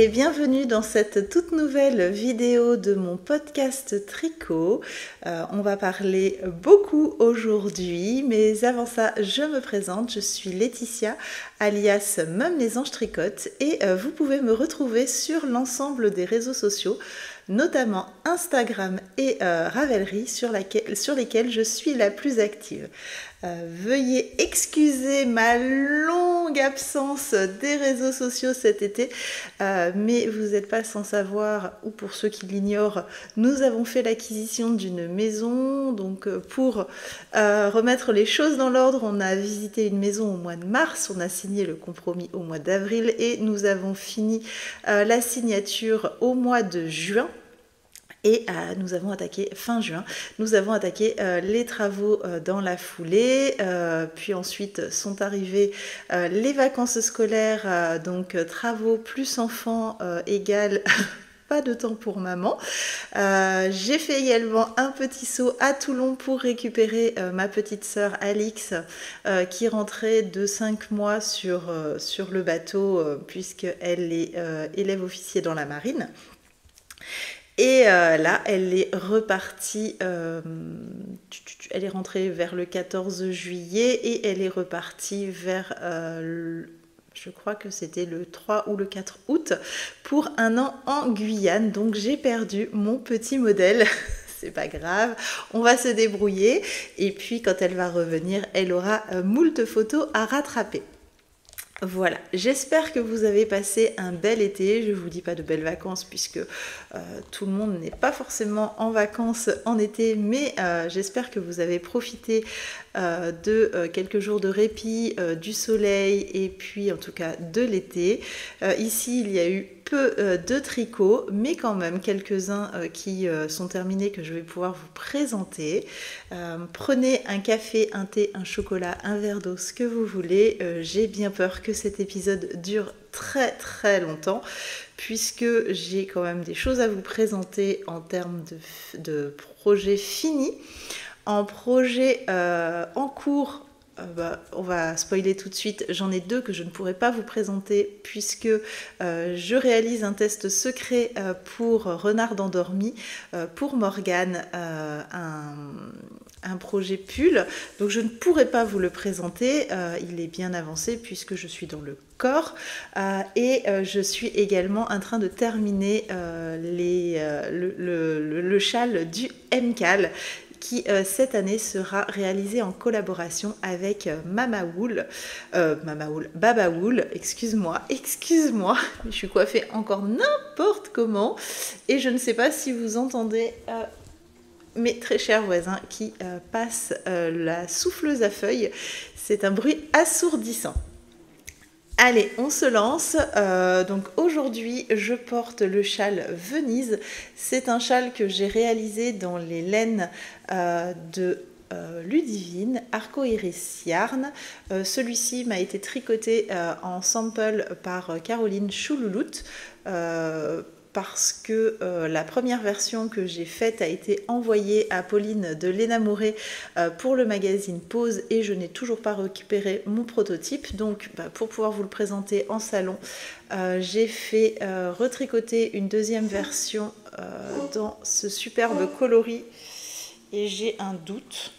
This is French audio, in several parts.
et bienvenue dans cette toute nouvelle vidéo de mon podcast tricot. On va parler beaucoup aujourd'hui, mais avant ça, je me présente. Je suis Laetitia, alias Mum les Anges Tricotent, et vous pouvez me retrouver sur l'ensemble des réseaux sociaux, notamment Instagram et Ravelry, sur lesquels je suis la plus active. Veuillez excuser ma longue absence des réseaux sociaux cet été, mais vous n'êtes pas sans savoir, ou pour ceux qui l'ignorent, nous avons fait l'acquisition d'une maison. Donc pour remettre les choses dans l'ordre, on a visité une maison au mois de mars, on a signé le compromis au mois d'avril et nous avons fini la signature au mois de juin. Et nous avons attaqué fin juin, nous avons attaqué les travaux dans la foulée, puis ensuite sont arrivées les vacances scolaires, donc travaux plus enfants égale pas de temps pour maman. J'ai fait également un petit saut à Toulon pour récupérer ma petite sœur Alix qui rentrait de 5 mois sur le bateau puisqu'elle est élève officier dans la marine. Et là, elle est repartie, elle est rentrée vers le 14 juillet et elle est repartie vers, je crois que c'était le 3 ou le 4 août, pour un an en Guyane. Donc j'ai perdu mon petit modèle. C'est pas grave, on va se débrouiller. Et puis quand elle va revenir, elle aura moult photos à rattraper. Voilà, j'espère que vous avez passé un bel été. Je ne vous dis pas de belles vacances puisque tout le monde n'est pas forcément en vacances en été, mais j'espère que vous avez profité de quelques jours de répit, du soleil et puis en tout cas de l'été. Ici, il y a eu peu de tricots, mais quand même quelques-uns qui sont terminés que je vais pouvoir vous présenter. Prenez un café, un thé, un chocolat, un verre d'eau, ce que vous voulez. J'ai bien peur que cet épisode dure très très longtemps puisque j'ai quand même des choses à vous présenter en termes de projets finis. En projet en cours, on va spoiler tout de suite, j'en ai 2 que je ne pourrai pas vous présenter puisque je réalise un test secret pour Renard endormi, pour Morgane, un projet pull, donc je ne pourrai pas vous le présenter, il est bien avancé puisque je suis dans le corps et je suis également en train de terminer le châle du MCAL qui cette année sera réalisé en collaboration avec Baba Wool, excuse-moi, je suis coiffée encore n'importe comment et je ne sais pas si vous entendez mes très chers voisins qui passent la souffleuse à feuilles, c'est un bruit assourdissant. Allez, on se lance. Donc aujourd'hui, je porte le châle Venise. C'est un châle que j'ai réalisé dans les laines de Ludivine, Arco Iris Yarn. Celui-ci m'a été tricoté en sample par Caroline Choulouloute. Parce que la première version que j'ai faite a été envoyée à Pauline de l'Énamoré pour le magazine Pose et je n'ai toujours pas récupéré mon prototype. Donc pour pouvoir vous le présenter en salon, j'ai fait retricoter une deuxième version dans ce superbe coloris et j'ai un doute.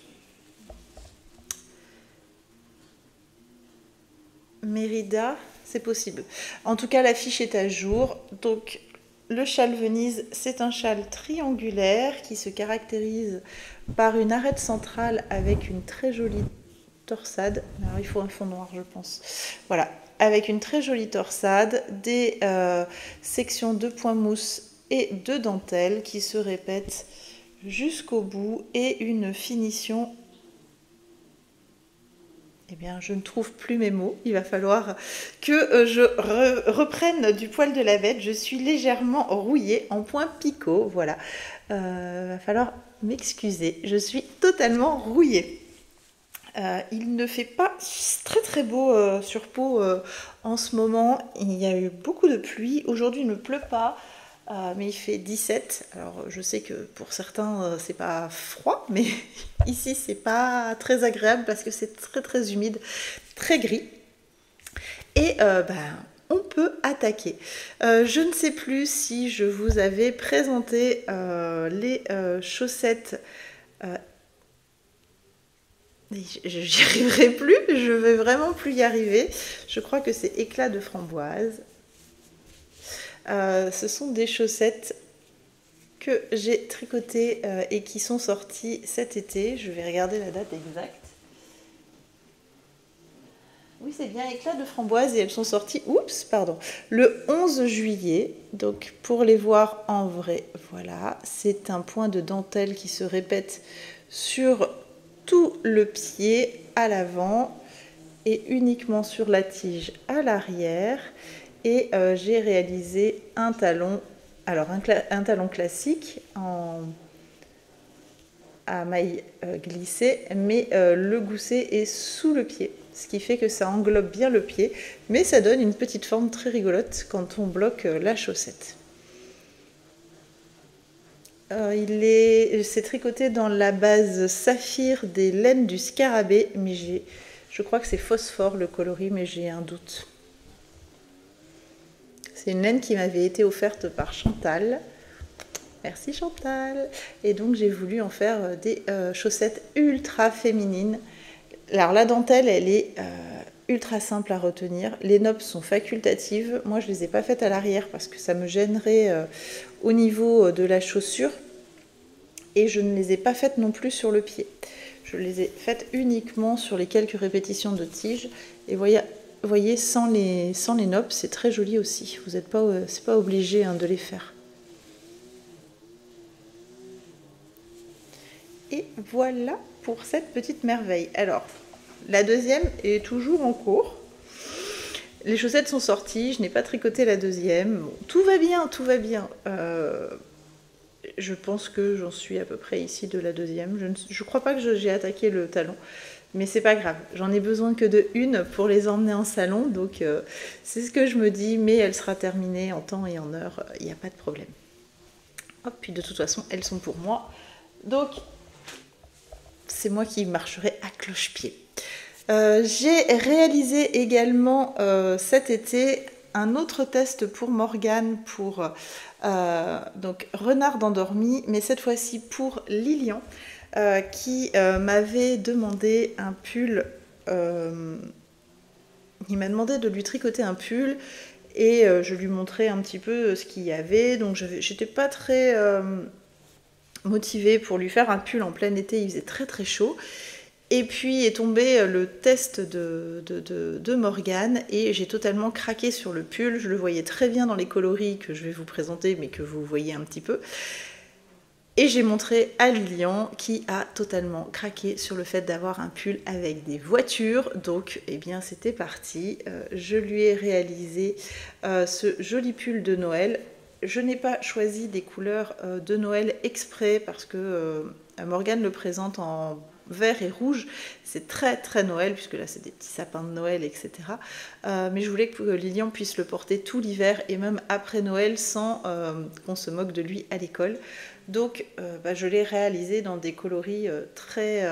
Mérida, c'est possible. En tout cas, la fiche est à jour. Donc le châle Venise, c'est un châle triangulaire qui se caractérise par une arête centrale avec une très jolie torsade. Alors, il faut un fond noir, je pense. Voilà, avec une très jolie torsade, des sections de point mousse et de dentelle qui se répètent jusqu'au bout et une finition. Eh bien, je ne trouve plus mes mots. Il va falloir que je reprenne du poil de la bête. Je suis légèrement rouillée en point picot. Voilà. Va falloir m'excuser. Je suis totalement rouillée. Il ne fait pas très très beau sur peau en ce moment. Il y a eu beaucoup de pluie. Aujourd'hui, il ne pleut pas. Mais il fait 17. Alors je sais que pour certains c'est pas froid, mais ici c'est pas très agréable parce que c'est très très humide, très gris. Et on peut attaquer. Je ne sais plus si je vous avais présenté les chaussettes. J'y arriverai plus, je vais vraiment plus y arriver. Je crois que c'est éclat de framboise. Ce sont des chaussettes que j'ai tricotées et qui sont sorties cet été. Je vais regarder la date exacte. Oui, c'est bien éclat de framboise et elles sont sorties, le 11 juillet. Donc pour les voir en vrai, voilà, c'est un point de dentelle qui se répète sur tout le pied à l'avant et uniquement sur la tige à l'arrière. Et j'ai réalisé un talon, alors un talon classique à mailles glissées, mais le gousset est sous le pied, ce qui fait que ça englobe bien le pied, mais ça donne une petite forme très rigolote quand on bloque la chaussette. C'est tricoté dans la base saphir des laines du scarabée, mais je crois que c'est phosphore le coloris, mais j'ai un doute. C'est une laine qui m'avait été offerte par Chantal. Merci Chantal. Et donc j'ai voulu en faire des chaussettes ultra féminines. Alors la dentelle, elle est ultra simple à retenir. Les nopes sont facultatives. Moi je ne les ai pas faites à l'arrière parce que ça me gênerait au niveau de la chaussure. Et je ne les ai pas faites non plus sur le pied. Je les ai faites uniquement sur les quelques répétitions de tige. Et voyez, sans les nopes, c'est très joli aussi. Vous n'êtes pas, c'est pas obligé de les faire. Et voilà pour cette petite merveille. Alors, la deuxième est toujours en cours. Les chaussettes sont sorties, je n'ai pas tricoté la deuxième. Bon, tout va bien, tout va bien. Je pense que j'en suis à peu près ici de la deuxième. Je ne crois pas que j'ai attaqué le talon. Mais c'est pas grave, j'en ai besoin que de une pour les emmener en salon, donc c'est ce que je me dis, mais elle sera terminée en temps et en heure, il n'y a pas de problème. Hop, puis de toute façon, elles sont pour moi, donc c'est moi qui marcherai à cloche-pied. J'ai réalisé également cet été un autre test pour Morgane, pour donc Renard endormi, mais cette fois-ci pour Lilian. Qui m'avait demandé un pull. Il m'a demandé de lui tricoter un pull et je lui montrais un petit peu ce qu'il y avait. Donc j'étais pas très motivée pour lui faire un pull en plein été, il faisait très très chaud. Et puis est tombé le test de Morgane et j'ai totalement craqué sur le pull. Je le voyais très bien dans les coloris que je vais vous présenter, mais que vous voyez un petit peu. Et j'ai montré à Lilian qui a totalement craqué sur le fait d'avoir un pull avec des voitures. Donc, eh bien, c'était parti. Je lui ai réalisé ce joli pull de Noël. Je n'ai pas choisi des couleurs de Noël exprès parce que Morgane le présente en vert et rouge. C'est très très Noël puisque là c'est des petits sapins de Noël, etc. Mais je voulais que Lilian puisse le porter tout l'hiver et même après Noël sans qu'on se moque de lui à l'école. Donc je l'ai réalisé dans des coloris très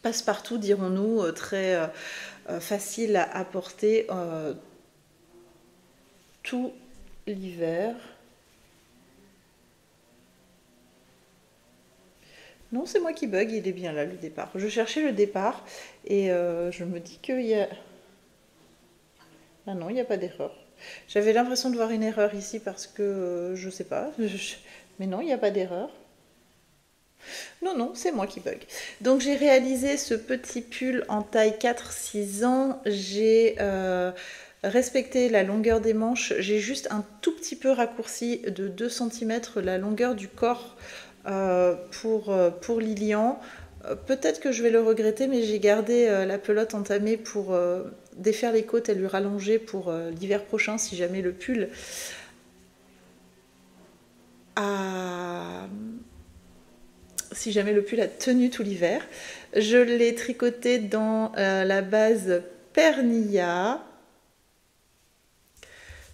passe-partout, dirons-nous, très faciles à porter tout l'hiver. Non, c'est moi qui bug, il est bien là le départ. Je cherchais le départ et je me dis qu'il y a... Ah non, il n'y a pas d'erreur. J'avais l'impression de voir une erreur ici parce que je sais pas... Mais non, il n'y a pas d'erreur. Non, c'est moi qui bug. Donc j'ai réalisé ce petit pull en taille 4-6 ans. J'ai respecté la longueur des manches. J'ai juste un tout petit peu raccourci de 2 cm la longueur du corps pour Lilian. Peut-être que je vais le regretter, mais j'ai gardé la pelote entamée pour défaire les côtes et lui rallonger pour l'hiver prochain si jamais le pull a tenu tout l'hiver. Je l'ai tricoté dans la base Pernilla.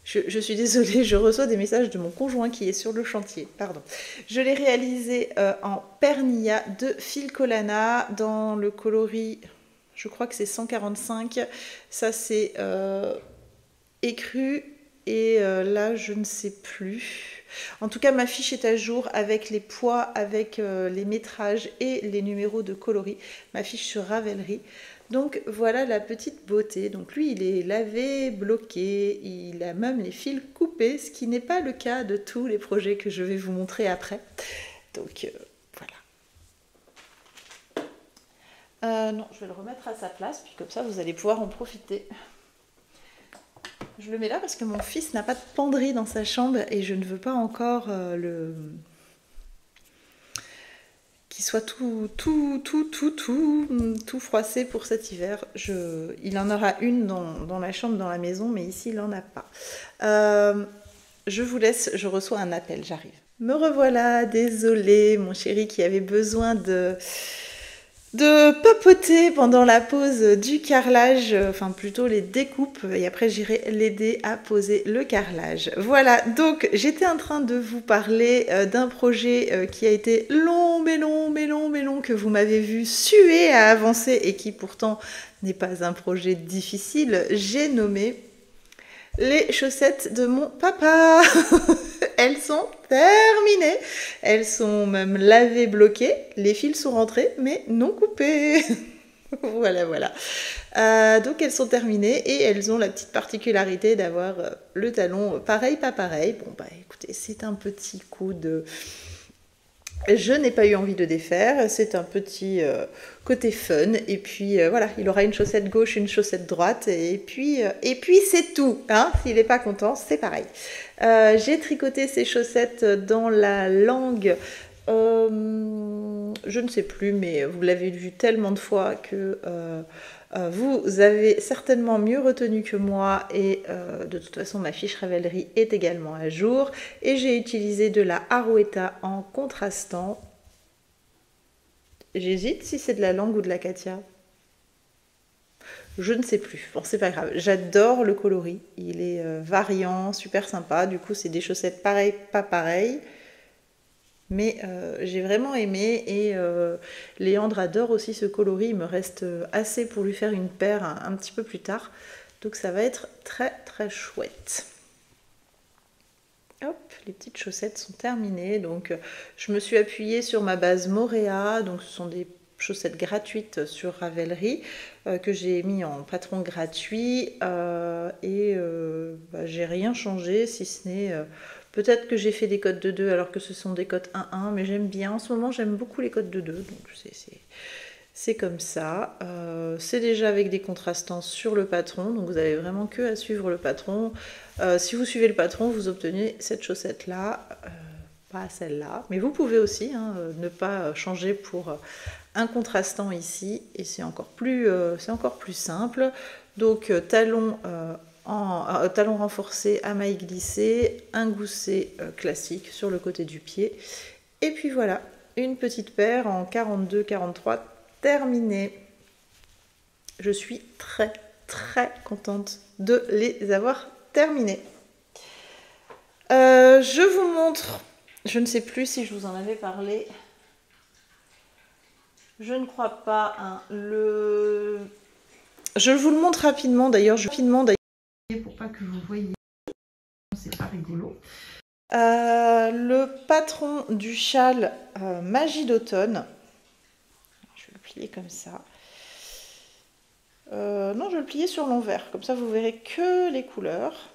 Je suis désolée, je reçois des messages de mon conjoint qui est sur le chantier. Pardon. Je l'ai réalisé en Pernilla de Filcolana dans le coloris, je crois que c'est 145. Ça c'est écru et là je ne sais plus. En tout cas ma fiche est à jour avec les poids, avec les métrages et les numéros de coloris. Ma fiche sur Ravelry. Donc voilà la petite beauté. Donc lui il est lavé, bloqué, il a même les fils coupés, ce qui n'est pas le cas de tous les projets que je vais vous montrer après. Donc voilà. Non, je vais le remettre à sa place, puis comme ça vous allez pouvoir en profiter. Je le mets là parce que mon fils n'a pas de penderie dans sa chambre et je ne veux pas encore qu'il soit tout froissé pour cet hiver. Il en aura une dans la chambre, dans la maison, mais ici il n'en a pas. Je vous laisse, je reçois un appel, j'arrive. Me revoilà, désolée mon chéri qui avait besoin de papoter pendant la pause du carrelage, enfin plutôt les découpes, et après j'irai l'aider à poser le carrelage. Voilà, donc j'étais en train de vous parler d'un projet qui a été long, que vous m'avez vu suer à avancer et qui pourtant n'est pas un projet difficile. J'ai nommé les chaussettes de mon papa. Elles sont terminées. Elles sont même lavées, bloquées. Les fils sont rentrés, mais non coupés. Voilà. Donc elles sont terminées et elles ont la petite particularité d'avoir le talon pareil, pas pareil. Bon bah écoutez, c'est un petit coup de... Je n'ai pas eu envie de défaire, c'est un petit côté fun, et puis voilà, il aura une chaussette gauche, une chaussette droite, et puis c'est tout, hein. S'il n'est pas content, c'est pareil. J'ai tricoté ces chaussettes dans la langue, je ne sais plus, mais vous l'avez vu tellement de fois que... vous avez certainement mieux retenu que moi et de toute façon ma fiche Ravelry est également à jour et j'ai utilisé de la Arouetta en contrastant. J'hésite si c'est de la langue ou de la Katia. Je ne sais plus, bon c'est pas grave, j'adore le coloris, il est variant, super sympa, du coup c'est des chaussettes pareilles, pas pareilles. Mais j'ai vraiment aimé et Léandre adore aussi ce coloris, il me reste assez pour lui faire une paire un petit peu plus tard. Donc ça va être très chouette. Hop, les petites chaussettes sont terminées. Donc je me suis appuyée sur ma base Moréa, donc ce sont des chaussettes gratuites sur Ravelry que j'ai mis en patron gratuit et j'ai rien changé si ce n'est... peut-être que j'ai fait des codes de 2 alors que ce sont des codes 1-1, mais j'aime bien. En ce moment, j'aime beaucoup les codes de 2, donc c'est comme ça. C'est déjà avec des contrastants sur le patron, donc vous avez vraiment que à suivre le patron. Si vous suivez le patron, vous obtenez cette chaussette-là, pas celle-là. Mais vous pouvez aussi ne pas changer pour un contrastant ici, et c'est encore plus simple. Donc talon... talon renforcé à maille glissée, un gousset classique sur le côté du pied. Et puis voilà, une petite paire en 42-43 terminée. Je suis très contente de les avoir terminées. Je vous montre, je ne sais plus si je vous en avais parlé. Je ne crois pas. Je vous le montre rapidement d'ailleurs. Pour pas que vous voyez, c'est pas rigolo. Le patron du châle Magie d'automne, je vais le plier comme ça. Non, je vais le plier sur l'envers, comme ça vous verrez que les couleurs.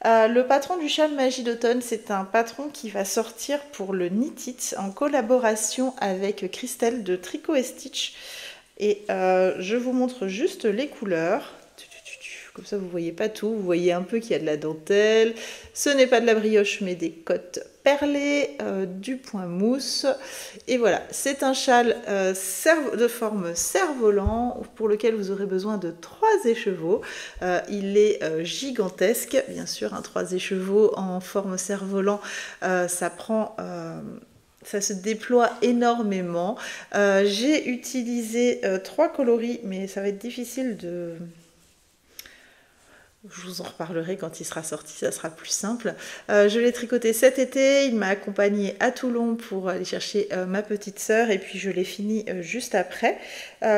Le patron du châle Magie d'automne, c'est un patron qui va sortir pour le Knit It en collaboration avec Christelle de Tricot et Stitch. Et je vous montre juste les couleurs. Comme ça, vous ne voyez pas tout. Vous voyez un peu qu'il y a de la dentelle. Ce n'est pas de la brioche, mais des cottes perlées, du point mousse. Et voilà, c'est un châle de forme cerf-volant pour lequel vous aurez besoin de 3 écheveaux. Il est gigantesque. Bien sûr, un 3 écheveaux en forme cerf-volant, ça prend... ça se déploie énormément. J'ai utilisé 3 coloris, mais ça va être difficile de... Je vous en reparlerai quand il sera sorti, ça sera plus simple. Je l'ai tricoté cet été, il m'a accompagnée à Toulon pour aller chercher ma petite sœur et puis je l'ai fini juste après.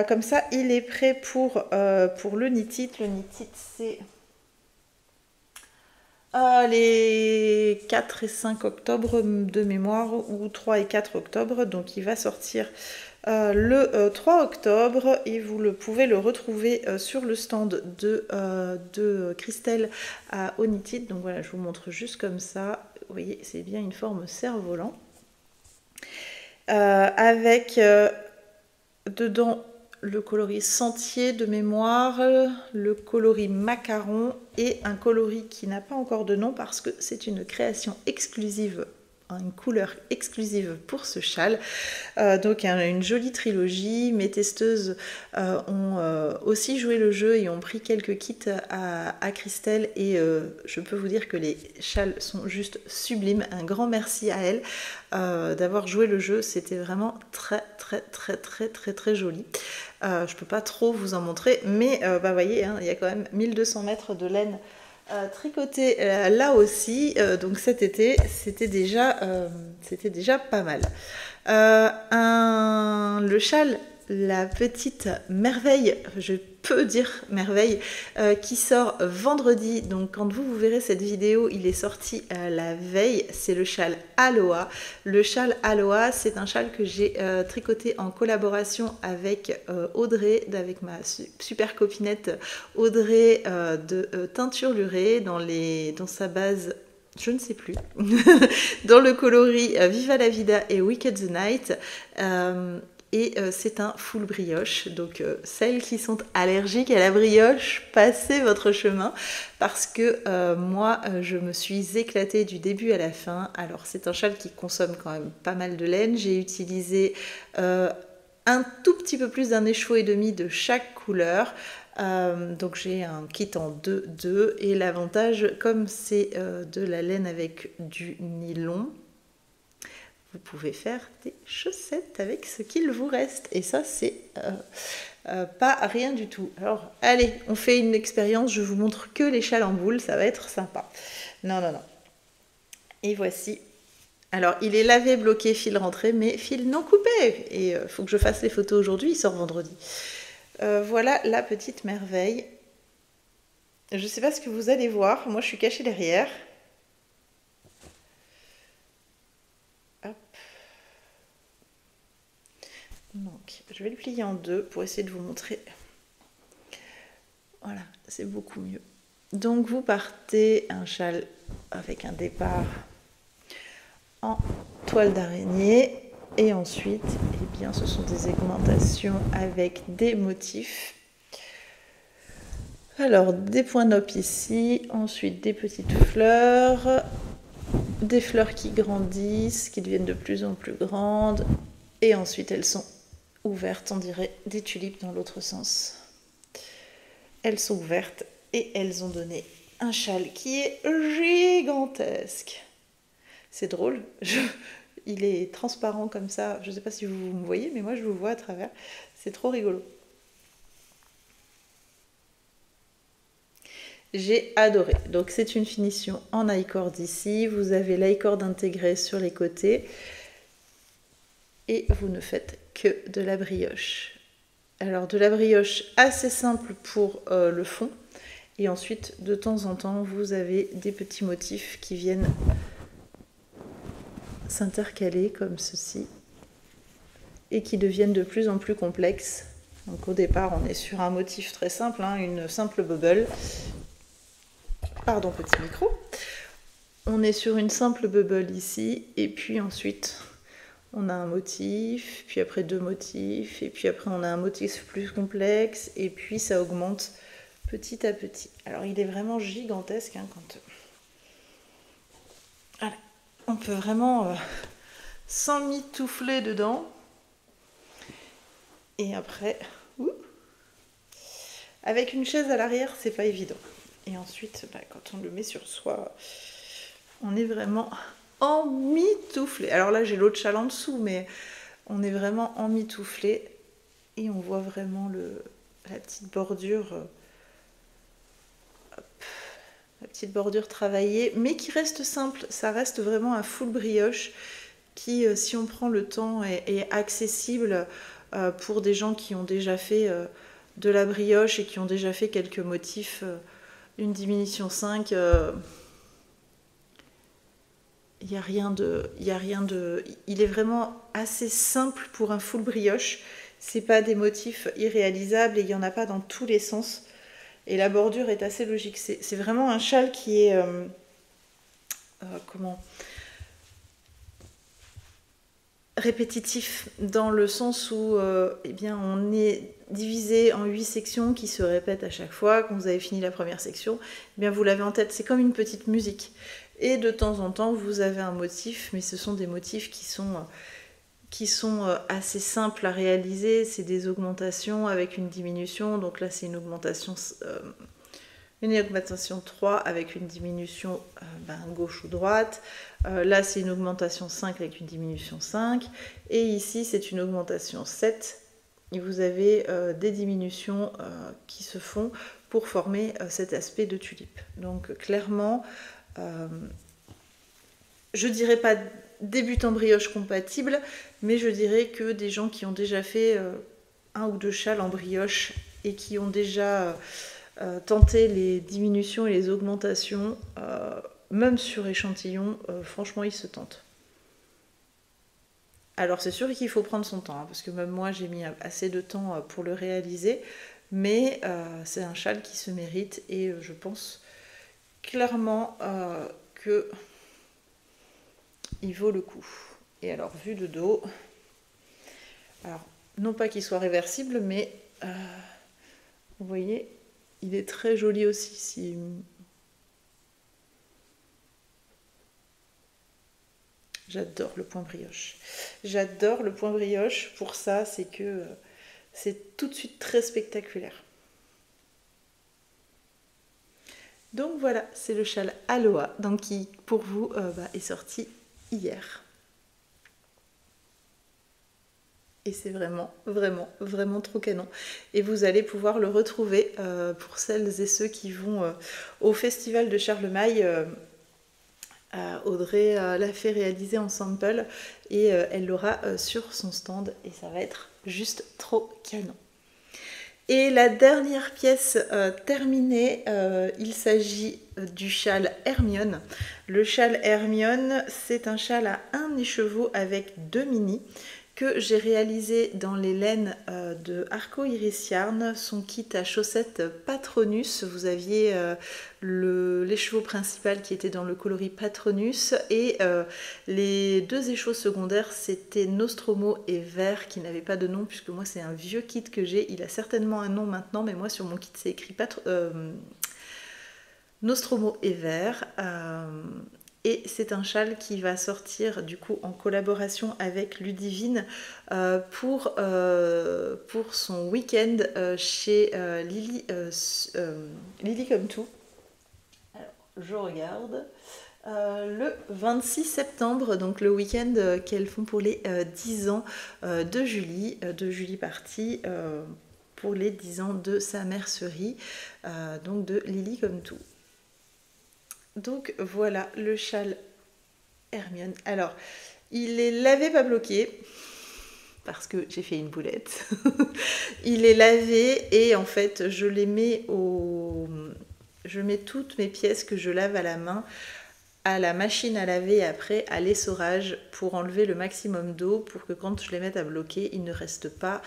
Comme ça, il est prêt pour le Knit It. Le Knit It, c'est les 4 et 5 octobre de mémoire, ou 3 et 4 octobre. Donc il va sortir le 3 octobre et vous pouvez le retrouver sur le stand de Christelle à Onitide. Donc voilà, je vous montre juste comme ça. Vous voyez, c'est bien une forme cerf-volant. Avec dedans le coloris sentier de mémoire, le coloris macaron et un coloris qui n'a pas encore de nom parce que c'est une création exclusive, une couleur exclusive pour ce châle. Donc une jolie trilogie. Mes testeuses ont aussi joué le jeu et ont pris quelques kits à Christelle et je peux vous dire que les châles sont juste sublimes. Un grand merci à elle d'avoir joué le jeu, c'était vraiment très très joli. Je peux pas trop vous en montrer, mais bah voyez, hein, il y a quand même 1200 mètres de laine tricotée là aussi, donc cet été c'était déjà pas mal. Le châle, la petite merveille, je peux dire merveille, qui sort vendredi. Donc quand vous verrez cette vidéo, il est sorti la veille. C'est le châle Aloha. Le châle Aloha, c'est un châle que j'ai tricoté en collaboration avec Audrey, avec ma super copinette Audrey de Teinture Lurée, dans sa base, je ne sais plus, dans le coloris Viva la Vida et Wicked the Night. Et c'est un full brioche, donc celles qui sont allergiques à la brioche, passez votre chemin, parce que moi je me suis éclatée du début à la fin. Alors c'est un châle qui consomme quand même pas mal de laine. J'ai utilisé un tout petit peu plus d'un écheveau et demi de chaque couleur. Donc j'ai un kit en 2 et l'avantage, comme c'est de la laine avec du nylon, vous pouvez faire des chaussettes avec ce qu'il vous reste et ça c'est pas rien du tout. Alors allez, on fait une expérience, je vous montre que les châles en boule, ça va être sympa. Non, et voici. Alors il est lavé, bloqué, fil rentré, mais fil non coupé, et faut que je fasse les photos aujourd'hui, il sort vendredi. Voilà la petite merveille. Je ne sais pas ce que vous allez voir. Moi, je suis cachée derrière. Hop. Donc, je vais le plier en 2 pour essayer de vous montrer. Voilà, c'est beaucoup mieux. Donc, vous partez un châle avec un départ en toile d'araignée. Et ensuite, eh bien, ce sont des augmentations avec des motifs. Alors, des points nop ici, ensuite des petites fleurs, des fleurs qui grandissent, qui deviennent de plus en plus grandes, et ensuite elles sont ouvertes, on dirait des tulipes dans l'autre sens. Elles sont ouvertes et elles ont donné un châle qui est gigantesque. C'est drôle, il est transparent comme ça, je ne sais pas si vous me voyez, mais moi je vous vois à travers, c'est trop rigolo. J'ai adoré. Donc c'est une finition en I-cord ici. Vous avez l'I-cord intégré sur les côtés. Et vous ne faites que de la brioche. Alors de la brioche assez simple pour le fond. Et ensuite, de temps en temps, vous avez des petits motifs qui viennent s'intercaler comme ceci. Et qui deviennent de plus en plus complexes. Donc au départ, on est sur un motif très simple, hein, une simple bubble. Pardon, petit micro. On est sur une simple bubble ici, et puis ensuite on a un motif, puis après 2 motifs, et puis après on a un motif plus complexe, et puis ça augmente petit à petit. Alors il est vraiment gigantesque, hein, quand voilà. On peut vraiment s'emmitoufler dedans, et après, avec une chaise à l'arrière, c'est pas évident. Et ensuite, quand on le met sur soi, on est vraiment emmitouflé. Alors là, j'ai l'autre châle en dessous, mais on est vraiment emmitouflé. Et on voit vraiment la petite bordure, la petite bordure travaillée, mais qui reste simple. Ça reste vraiment un full brioche qui, si on prend le temps, est accessible pour des gens qui ont déjà fait de la brioche et qui ont déjà fait quelques motifs. Une diminution 5, il n'y a rien de, il est vraiment assez simple pour un full brioche. C'est pas des motifs irréalisables et il n'y en a pas dans tous les sens. Et la bordure est assez logique. C'est vraiment un châle qui est comment répétitif dans le sens où eh bien, on est divisé en 8 sections qui se répètent à chaque fois. Quand vous avez fini la première section, eh bien, vous l'avez en tête. C'est comme une petite musique. Et de temps en temps, vous avez un motif, mais ce sont des motifs qui sont assez simples à réaliser. C'est des augmentations avec une diminution. Donc là, c'est une augmentation 3 avec une diminution gauche ou droite. Là, c'est une augmentation 5 avec une diminution 5. Et ici, c'est une augmentation 7. Et vous avez des diminutions qui se font pour former cet aspect de tulipe. Donc clairement, je dirais pas débutant brioche compatible, mais je dirais que des gens qui ont déjà fait un ou deux châles en brioche et qui ont déjà tenté les diminutions et les augmentations, même sur échantillon, franchement, ils se tentent. Alors c'est sûr qu'il faut prendre son temps, hein, parce que même moi j'ai mis assez de temps pour le réaliser, mais c'est un châle qui se mérite et je pense clairement que il vaut le coup. Et alors, vue de dos, alors non pas qu'il soit réversible, mais vous voyez, il est très joli aussi. Si... J'adore le point brioche. J'adore le point brioche. Pour ça, c'est que c'est tout de suite très spectaculaire. Donc voilà, c'est le châle Aloha, donc qui pour vous est sorti hier. Et c'est vraiment, vraiment, vraiment trop canon. Et vous allez pouvoir le retrouver pour celles et ceux qui vont au festival de Charlemagne. Audrey l'a fait réaliser en sample et elle l'aura sur son stand et ça va être juste trop canon. Et la dernière pièce terminée, il s'agit du châle Hermione. Le châle Hermione, c'est un châle à un écheveau avec 2 mini que j'ai réalisé dans les laines de Arco Iris Yarn, son kit à chaussettes Patronus. Vous aviez l'écheveau principal qui était dans le coloris Patronus et les 2 écheveaux secondaires c'était Nostromo et Vert qui n'avaient pas de nom puisque moi c'est un vieux kit que j'ai. Il a certainement un nom maintenant mais moi sur mon kit c'est écrit Nostromo et Vert. Et c'est un châle qui va sortir du coup en collaboration avec Ludivine pour son week-end chez Lily Come To. Alors, je regarde. Le 26 septembre, donc le week-end qu'elles font pour les 10 ans de Julie Party, pour les 10 ans de sa mercerie, donc de Lily Come To. Donc voilà le châle Hermione. Alors, il est lavé pas bloqué parce que j'ai fait une boulette. Il est lavé et en fait, je mets toutes mes pièces que je lave à la main à la machine à laver et après à l'essorage pour enlever le maximum d'eau pour que quand je les mette à bloquer, ils ne restent pas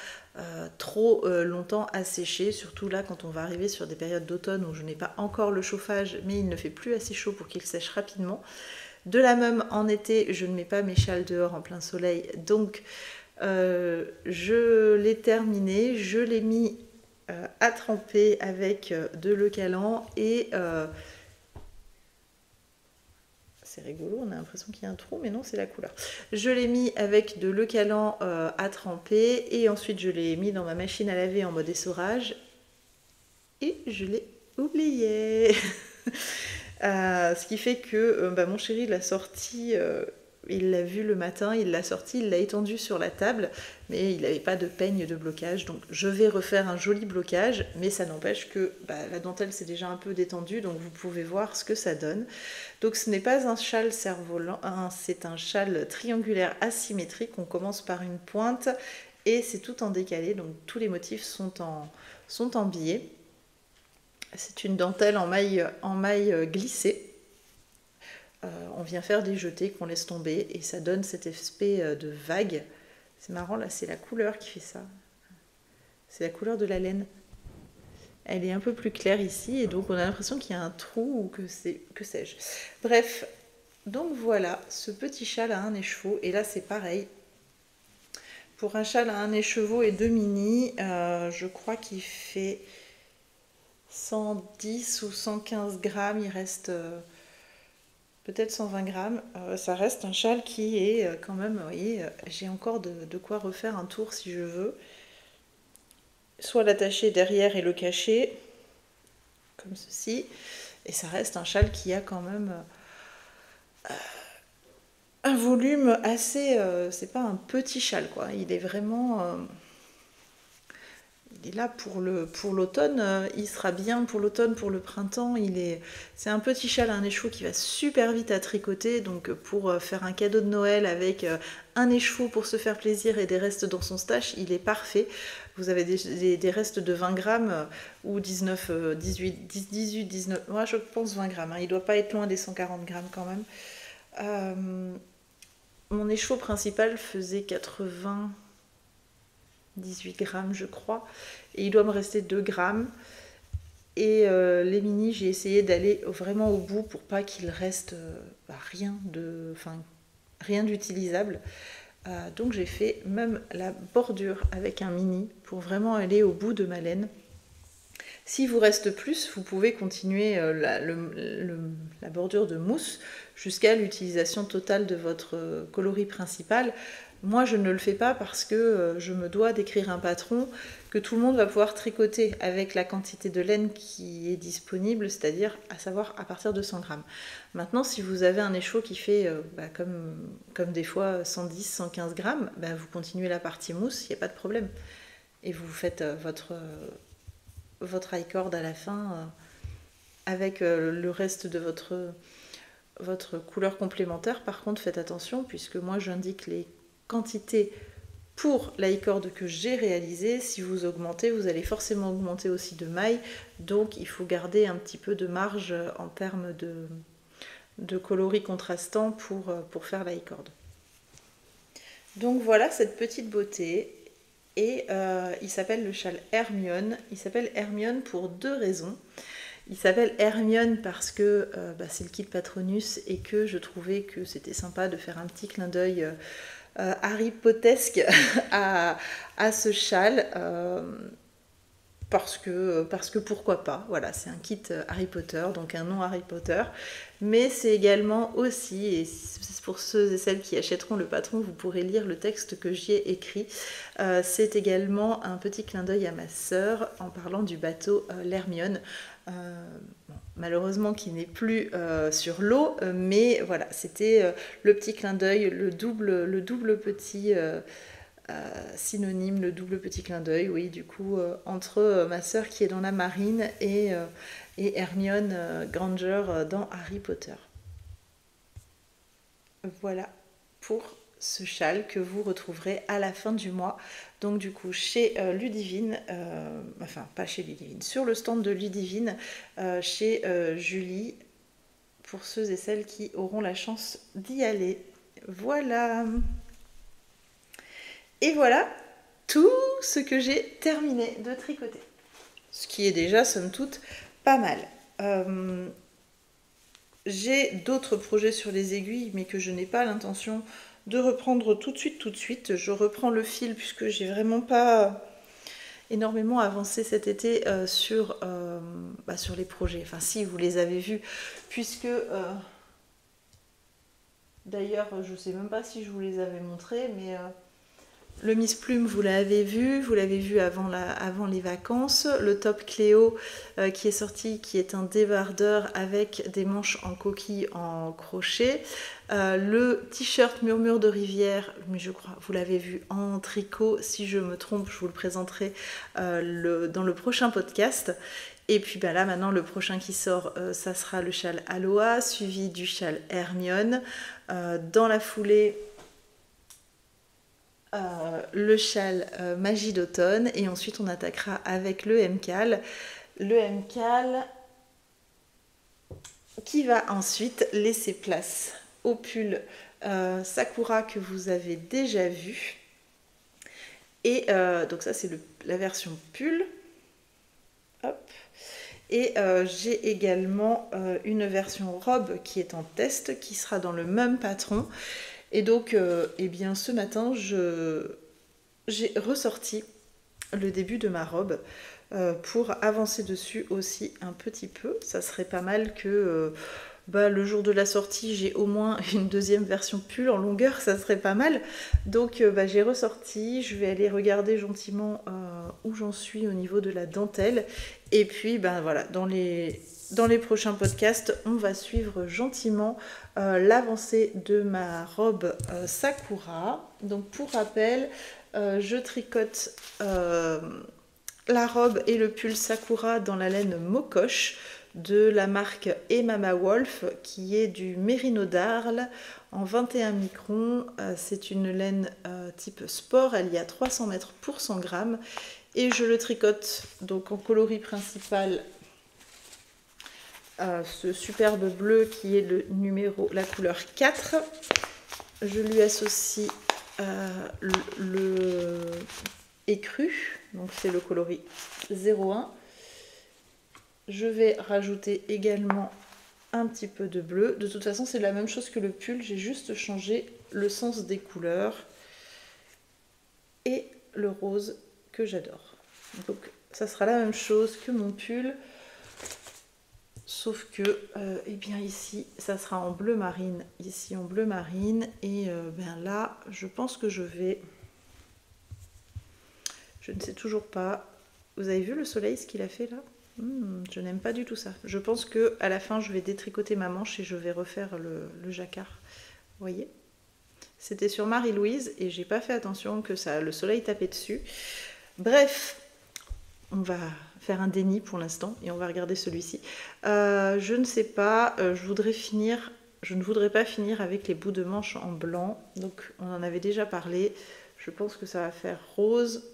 trop longtemps à sécher, surtout là quand on va arriver sur des périodes d'automne où je n'ai pas encore le chauffage mais il ne fait plus assez chaud pour qu'ils sèchent rapidement. De la même en été, je ne mets pas mes châles dehors en plein soleil, donc je l'ai terminé, je l'ai mis à tremper avec de l'eau calant et c'est rigolo, on a l'impression qu'il y a un trou, mais non, c'est la couleur. Je l'ai mis avec de l'eau calant à tremper et ensuite je l'ai mis dans ma machine à laver en mode essorage et je l'ai oublié. Ce qui fait que mon chéri l'a sorti, il l'a vu le matin, il l'a sorti, il l'a étendu sur la table, mais il n'avait pas de peigne de blocage, donc je vais refaire un joli blocage, mais ça n'empêche que la dentelle s'est déjà un peu détendue, donc vous pouvez voir ce que ça donne. Donc ce n'est pas un châle cerf-volant, c'est un châle triangulaire asymétrique, on commence par une pointe et c'est tout en décalé, donc tous les motifs sont en biais. C'est une dentelle en maille glissée. on vient faire des jetés qu'on laisse tomber et ça donne cet effet de vague. C'est marrant, là c'est la couleur qui fait ça. C'est la couleur de la laine. Elle est un peu plus claire ici et donc on a l'impression qu'il y a un trou ou que sais-je. Bref, donc voilà, ce petit châle à un écheveau. Et là c'est pareil. Pour un châle à un écheveau et 2 mini, je crois qu'il fait 110 ou 115 grammes. Il reste peut-être 120 grammes. Ça reste un châle qui est quand même, vous voyez, j'ai encore de quoi refaire un tour si je veux. Soit l'attacher derrière et le cacher, comme ceci. Et ça reste un châle qui a quand même un volume assez... c'est pas un petit châle, quoi. Il est vraiment... il est là pour l'automne. Il sera bien pour l'automne, pour le printemps. C'est un petit châle à un écheveau qui va super vite à tricoter. Donc pour faire un cadeau de Noël avec un écheveau pour se faire plaisir et des restes dans son stash, il est parfait. Vous avez des restes de 20 grammes ou 19, 18, 19, moi je pense 20 grammes. Il ne doit pas être loin des 140 grammes quand même. Mon écheveau principal faisait 98 grammes je crois. Et il doit me rester 2 grammes. Et les mini, j'ai essayé d'aller vraiment au bout pour pas qu'il reste rien d'utilisable. Donc j'ai fait même la bordure avec un mini pour vraiment aller au bout de ma laine. S'il vous reste plus, vous pouvez continuer la bordure de mousse jusqu'à l'utilisation totale de votre coloris principal. Moi, je ne le fais pas parce que je me dois d'écrire un patron que tout le monde va pouvoir tricoter avec la quantité de laine qui est disponible, c'est-à-dire à savoir à partir de 100 grammes. Maintenant, si vous avez un écheveau qui fait comme des fois 110, 115 grammes, vous continuez la partie mousse, il n'y a pas de problème. Et vous faites votre high cord à la fin avec le reste de votre couleur complémentaire. Par contre, faites attention puisque moi j'indique les quantités pour la high cord que j'ai réalisée. Si vous augmentez, vous allez forcément augmenter aussi de mailles, donc il faut garder un petit peu de marge en termes de coloris contrastants pour faire la high cord. Donc voilà cette petite beauté. Et il s'appelle le châle Hermione. Il s'appelle Hermione pour 2 raisons. Il s'appelle Hermione parce que c'est le kit Patronus et que je trouvais que c'était sympa de faire un petit clin d'œil Harry Pottesque à ce châle. Parce que pourquoi pas, voilà, c'est un kit Harry Potter, donc un nom Harry Potter, mais c'est également aussi, et c'est pour ceux et celles qui achèteront le patron, vous pourrez lire le texte que j'y ai écrit, c'est également un petit clin d'œil à ma sœur en parlant du bateau l'Hermione, malheureusement qui n'est plus sur l'eau, mais voilà, c'était le petit clin d'œil, le double petit... synonyme, le double petit clin d'œil, oui, du coup, entre ma sœur qui est dans la marine et Hermione Granger dans Harry Potter. Voilà pour ce châle que vous retrouverez à la fin du mois, donc du coup chez Ludivine, enfin pas chez Ludivine, sur le stand de Ludivine, chez Julie, pour ceux et celles qui auront la chance d'y aller. Voilà. Et voilà tout ce que j'ai terminé de tricoter. Ce qui est déjà, somme toute, pas mal. J'ai d'autres projets sur les aiguilles, mais que je n'ai pas l'intention de reprendre tout de suite. Je reprends le fil puisque j'ai vraiment pas énormément avancé cet été sur les projets. Enfin, si, vous les avez vus, puisque... d'ailleurs, je ne sais même pas si je vous les avais montrés, mais... le Miss Plume, vous l'avez vu avant les vacances. Le top Cléo qui est sorti, qui est un débardeur avec des manches en coquille en crochet. Le t-shirt Murmure de Rivière, mais je crois, vous l'avez vu en tricot. Si je me trompe, je vous le présenterai dans le prochain podcast. Et puis là maintenant le prochain qui sort, ça sera le châle Aloha, suivi du châle Hermione. Dans la foulée, le châle Magie d'automne, et ensuite on attaquera avec le MCAL. Le MCAL, qui va ensuite laisser place au pull Sakura que vous avez déjà vu. Et donc ça c'est la version pull. Hop. Et j'ai également une version robe qui est en test, qui sera dans le même patron. Et donc, eh bien, ce matin, j'ai ressorti le début de ma robe pour avancer dessus aussi un petit peu. Ça serait pas mal que le jour de la sortie, j'ai au moins une deuxième version pull en longueur, ça serait pas mal. Donc j'ai ressorti, je vais aller regarder gentiment où j'en suis au niveau de la dentelle. Et puis voilà, dans les prochains podcasts, on va suivre gentiment l'avancée de ma robe Sakura. Donc pour rappel, je tricote la robe et le pull Sakura dans la laine Mokosh de la marque Emama Wolf, qui est du Mérino d'Arles en 21 microns. C'est une laine type sport, elle y a 300 mètres pour 100 grammes. Et je le tricote donc en coloris principal, ce superbe bleu qui est la couleur 4. Je lui associe le écru, donc c'est le coloris 01. Je vais rajouter également un petit peu de bleu. De toute façon, c'est la même chose que le pull, j'ai juste changé le sens des couleurs. Et le rose que j'adore. Donc ça sera la même chose que mon pull, sauf que eh bien ici ça sera en bleu marine, ici en bleu marine, et là je pense que je ne sais toujours pas. Vous avez vu le soleil, ce qu'il a fait là? Je n'aime pas du tout ça. Je pense que à la fin je vais détricoter ma manche et je vais refaire le jacquard. Vous voyez? C'était sur Marie-Louise et j'ai pas fait attention que le soleil tapait dessus. Bref, on va faire un déni pour l'instant et on va regarder celui-ci. Je ne sais pas, je ne voudrais pas finir avec les bouts de manche en blanc. Donc on en avait déjà parlé. Je pense que ça va faire rose.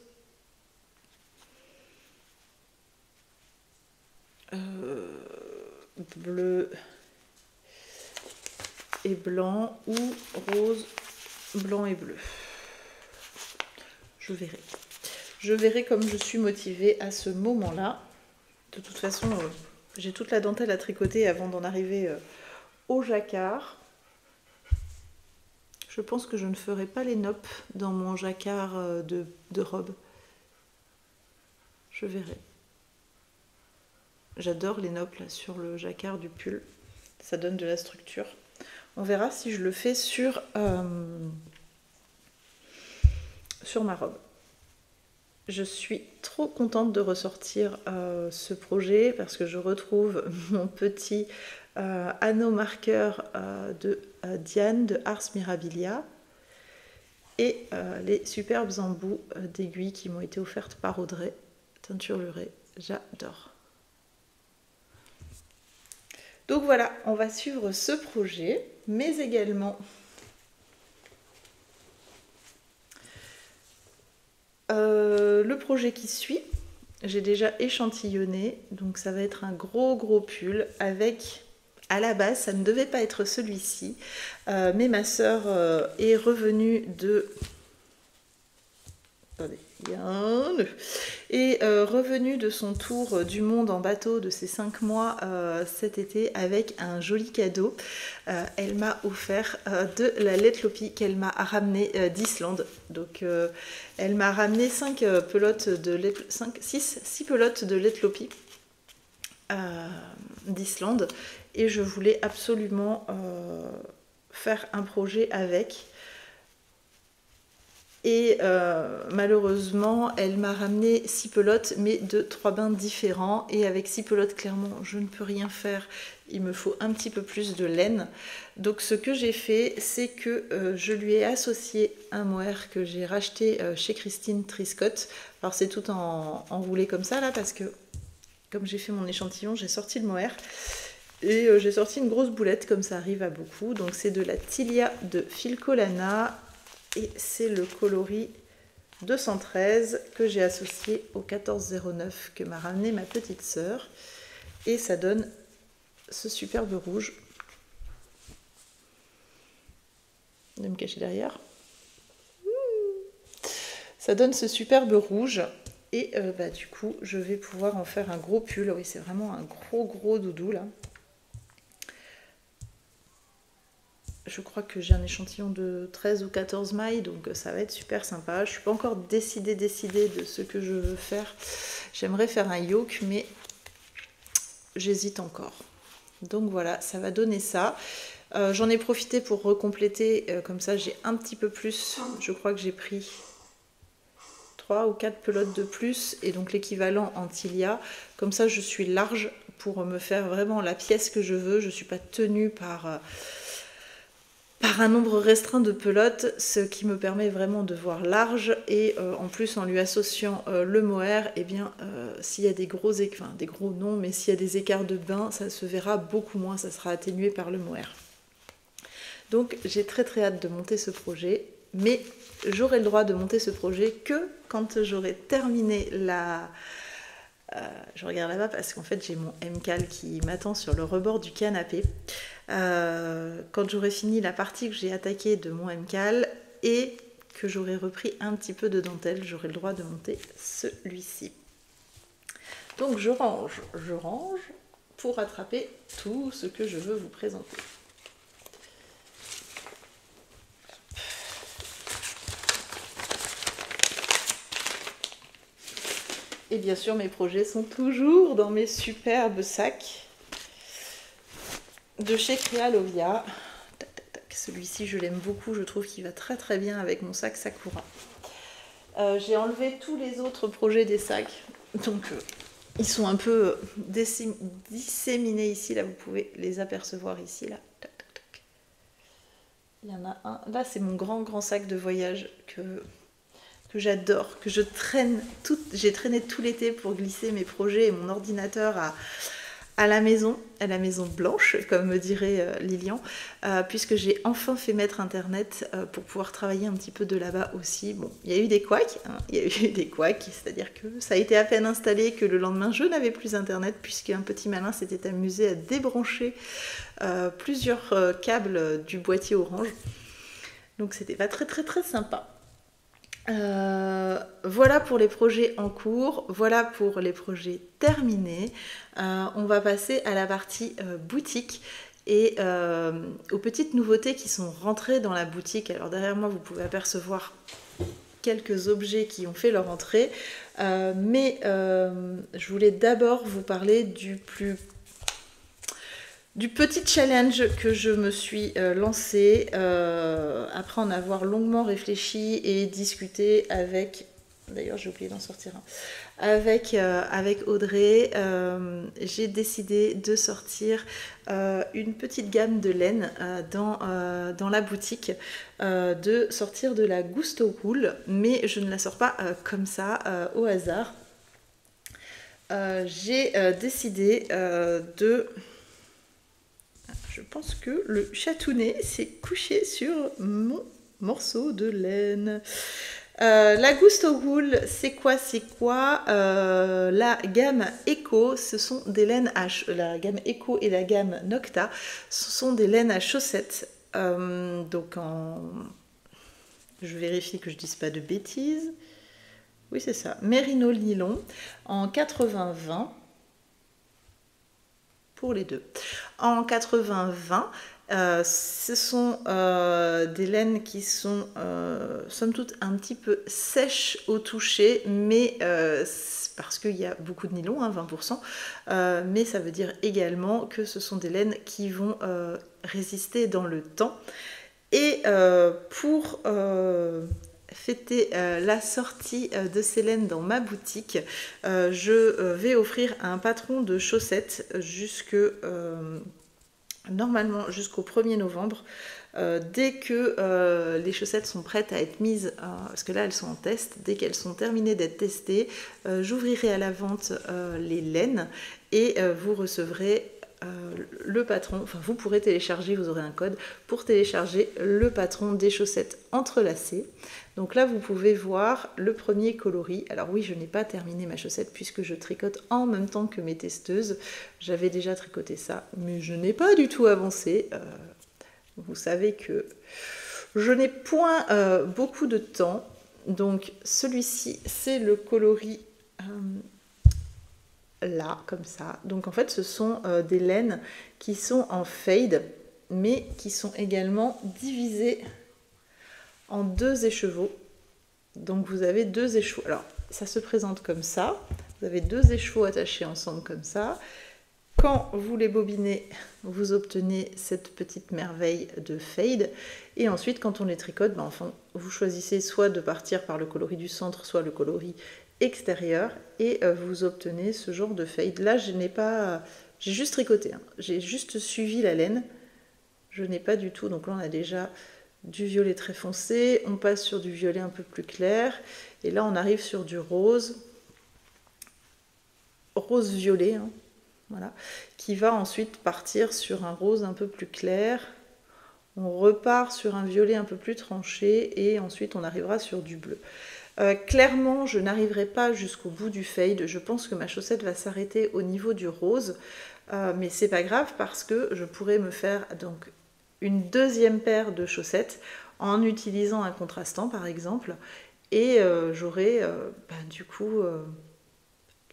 Bleu et blanc ou rose, blanc et bleu. Je verrai. Je verrai comme je suis motivée à ce moment-là. De toute façon, j'ai toute la dentelle à tricoter avant d'en arriver au jacquard. Je pense que je ne ferai pas les noppes dans mon jacquard de robe. Je verrai. J'adore les noppes là, sur le jacquard du pull. Ça donne de la structure. On verra si je le fais sur ma robe. Je suis trop contente de ressortir ce projet parce que je retrouve mon petit anneau marqueur de Diane de Ars Mirabilia et les superbes embouts d'aiguilles qui m'ont été offertes par Audrey, teinture lurée. J'adore. Donc voilà, on va suivre ce projet, mais également le projet qui suit. J'ai déjà échantillonné, donc ça va être un gros pull avec, à la base ça ne devait pas être celui-ci, mais ma sœur est revenue de... Attendez, revenue de son tour du monde en bateau de ses 5 mois cet été avec un joli cadeau. Elle m'a offert de la Letlopi qu'elle m'a ramenée d'Islande. Donc elle m'a ramené 6 pelotes de Letlopi d'Islande et je voulais absolument faire un projet avec. Et malheureusement, elle m'a ramené 6 pelotes, mais de 3 bains différents. Et avec 6 pelotes, clairement, je ne peux rien faire. Il me faut un petit peu plus de laine. Donc ce que j'ai fait, c'est que je lui ai associé un mohair que j'ai racheté chez Christine Triscott. Alors c'est tout enroulé comme ça, là, parce que comme j'ai fait mon échantillon, j'ai sorti le mohair. Et j'ai sorti une grosse boulette, comme ça arrive à beaucoup. Donc c'est de la Tilia de Filcolana. Et c'est le coloris 213 que j'ai associé au 1409 que m'a ramené ma petite sœur. Et ça donne ce superbe rouge. Je vais me cacher derrière. Ça donne ce superbe rouge. Et du coup, je vais pouvoir en faire un gros pull. Oui, c'est vraiment un gros doudou là. Je crois que j'ai un échantillon de 13 ou 14 mailles, donc ça va être super sympa. Je ne suis pas encore décidée de ce que je veux faire. J'aimerais faire un yoke, mais j'hésite encore. Donc voilà, ça va donner ça. J'en ai profité pour recompléter, comme ça j'ai un petit peu plus. Je crois que j'ai pris 3 ou 4 pelotes de plus, et donc l'équivalent en tilia. Comme ça je suis large pour me faire vraiment la pièce que je veux. Je ne suis pas tenue par un nombre restreint de pelotes, ce qui me permet vraiment de voir large. Et en plus, en lui associant le mohair, eh bien, s'il y a des gros non, mais s'il y a des écarts de bain, ça se verra beaucoup moins, ça sera atténué par le mohair. Donc j'ai très hâte de monter ce projet, mais j'aurai le droit de monter ce projet que quand j'aurai terminé je regarde là-bas parce qu'en fait j'ai mon MCAL qui m'attend sur le rebord du canapé. Quand j'aurai fini la partie que j'ai attaquée de mon MCAL et que j'aurai repris un petit peu de dentelle, j'aurai le droit de monter celui-ci. Donc je range pour attraper tout ce que je veux vous présenter. Et bien sûr, mes projets sont toujours dans mes superbes sacs de chez Crealovia. Celui-ci, je l'aime beaucoup. Je trouve qu'il va très bien avec mon sac Sakura. J'ai enlevé tous les autres projets des sacs. Donc, ils sont un peu disséminés ici. Là, vous pouvez les apercevoir ici. Là. Il y en a un. Là, c'est mon grand sac de voyage que j'adore, que je traîne j'ai traîné tout l'été pour glisser mes projets et mon ordinateur à la maison blanche, comme me dirait Lilian, puisque j'ai enfin fait mettre internet pour pouvoir travailler un petit peu de là-bas aussi. Bon, il y a eu des couacs, c'est-à-dire que ça a été à peine installé que le lendemain je n'avais plus internet, puisqu'un petit malin s'était amusé à débrancher plusieurs câbles du boîtier Orange. Donc c'était pas très sympa. Voilà pour les projets en cours, voilà pour les projets terminés. On va passer à la partie boutique et aux petites nouveautés qui sont rentrées dans la boutique. Alors derrière moi vous pouvez apercevoir quelques objets qui ont fait leur entrée, mais je voulais d'abord vous parler du petit challenge que je me suis lancé après en avoir longuement réfléchi et discuté avec, d'ailleurs j'ai oublié d'en sortir un, avec Audrey. J'ai décidé de sortir une petite gamme de laine dans la boutique, de sortir de la Gusto Wool, mais je ne la sors pas comme ça au hasard. J'ai décidé de... Je pense que le chatounet s'est couché sur mon morceau de laine. La Gusto Wool, c'est quoi? La gamme Eco, ce sont des laines la gamme Eco et la gamme Nocta, ce sont des laines à chaussettes. Donc je vérifie que je ne dise pas de bêtises. Oui, c'est ça. Merino nylon en 80-20. Pour les deux. En 80-20, ce sont des laines qui sont somme toute un petit peu sèches au toucher, mais parce qu'il y a beaucoup de nylon, 20%, mais ça veut dire également que ce sont des laines qui vont résister dans le temps. Et pour fêter la sortie de ces laines dans ma boutique, je vais offrir un patron de chaussettes normalement jusqu'au 1er novembre. Dès que les chaussettes sont prêtes à être mises, parce que là elles sont en test, dès qu'elles sont terminées d'être testées, j'ouvrirai à la vente les laines et vous recevrez le patron, enfin vous pourrez télécharger, vous aurez un code pour télécharger le patron des chaussettes entrelacées. Donc là vous pouvez voir le premier coloris. Alors oui, je n'ai pas terminé ma chaussette puisque je tricote en même temps que mes testeuses. J'avais déjà tricoté ça, mais je n'ai pas du tout avancé. Vous savez que je n'ai point beaucoup de temps. Donc celui-ci c'est le coloris là, comme ça. Donc en fait ce sont des laines qui sont en fade, mais qui sont également divisées en 2 écheveaux. Donc vous avez 2 écheveaux. Alors ça se présente comme ça. Vous avez 2 écheveaux attachés ensemble comme ça. Quand vous les bobinez, vous obtenez cette petite merveille de fade. Et ensuite, quand on les tricote, enfin, vous choisissez soit de partir par le coloris du centre, soit le coloris extérieur, et vous obtenez ce genre de fade. Là, j'ai juste tricoté, hein. J'ai juste suivi la laine. Je n'ai pas du tout. Donc là, on a déjà du violet très foncé. On passe sur du violet un peu plus clair. Et là, on arrive sur du rose. Rose-violet, hein. Voilà, qui va ensuite partir sur un rose un peu plus clair. On repart sur un violet un peu plus tranché et ensuite on arrivera sur du bleu. Clairement, je n'arriverai pas jusqu'au bout du fade. Je pense que ma chaussette va s'arrêter au niveau du rose, mais c'est pas grave parce que je pourrais me faire donc une deuxième paire de chaussettes en utilisant un contrastant par exemple, et j'aurai du coup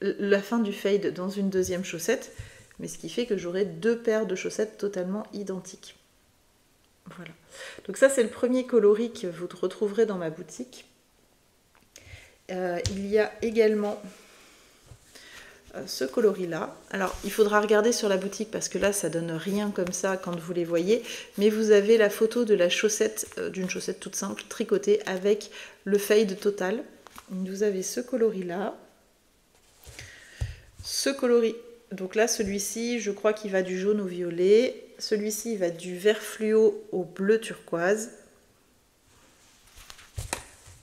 la fin du fade dans une deuxième chaussette, mais ce qui fait que j'aurai 2 paires de chaussettes totalement identiques. Voilà. Donc ça c'est le premier coloris que vous retrouverez dans ma boutique. Il y a également ce coloris là. Alors il faudra regarder sur la boutique parce que là ça donne rien comme ça quand vous les voyez, mais vous avez la photo de la chaussette, d'une chaussette toute simple tricotée avec le fade total. Vous avez ce coloris là. Ce coloris, donc là celui-ci je crois qu'il va du jaune au violet, celui-ci il va du vert fluo au bleu turquoise,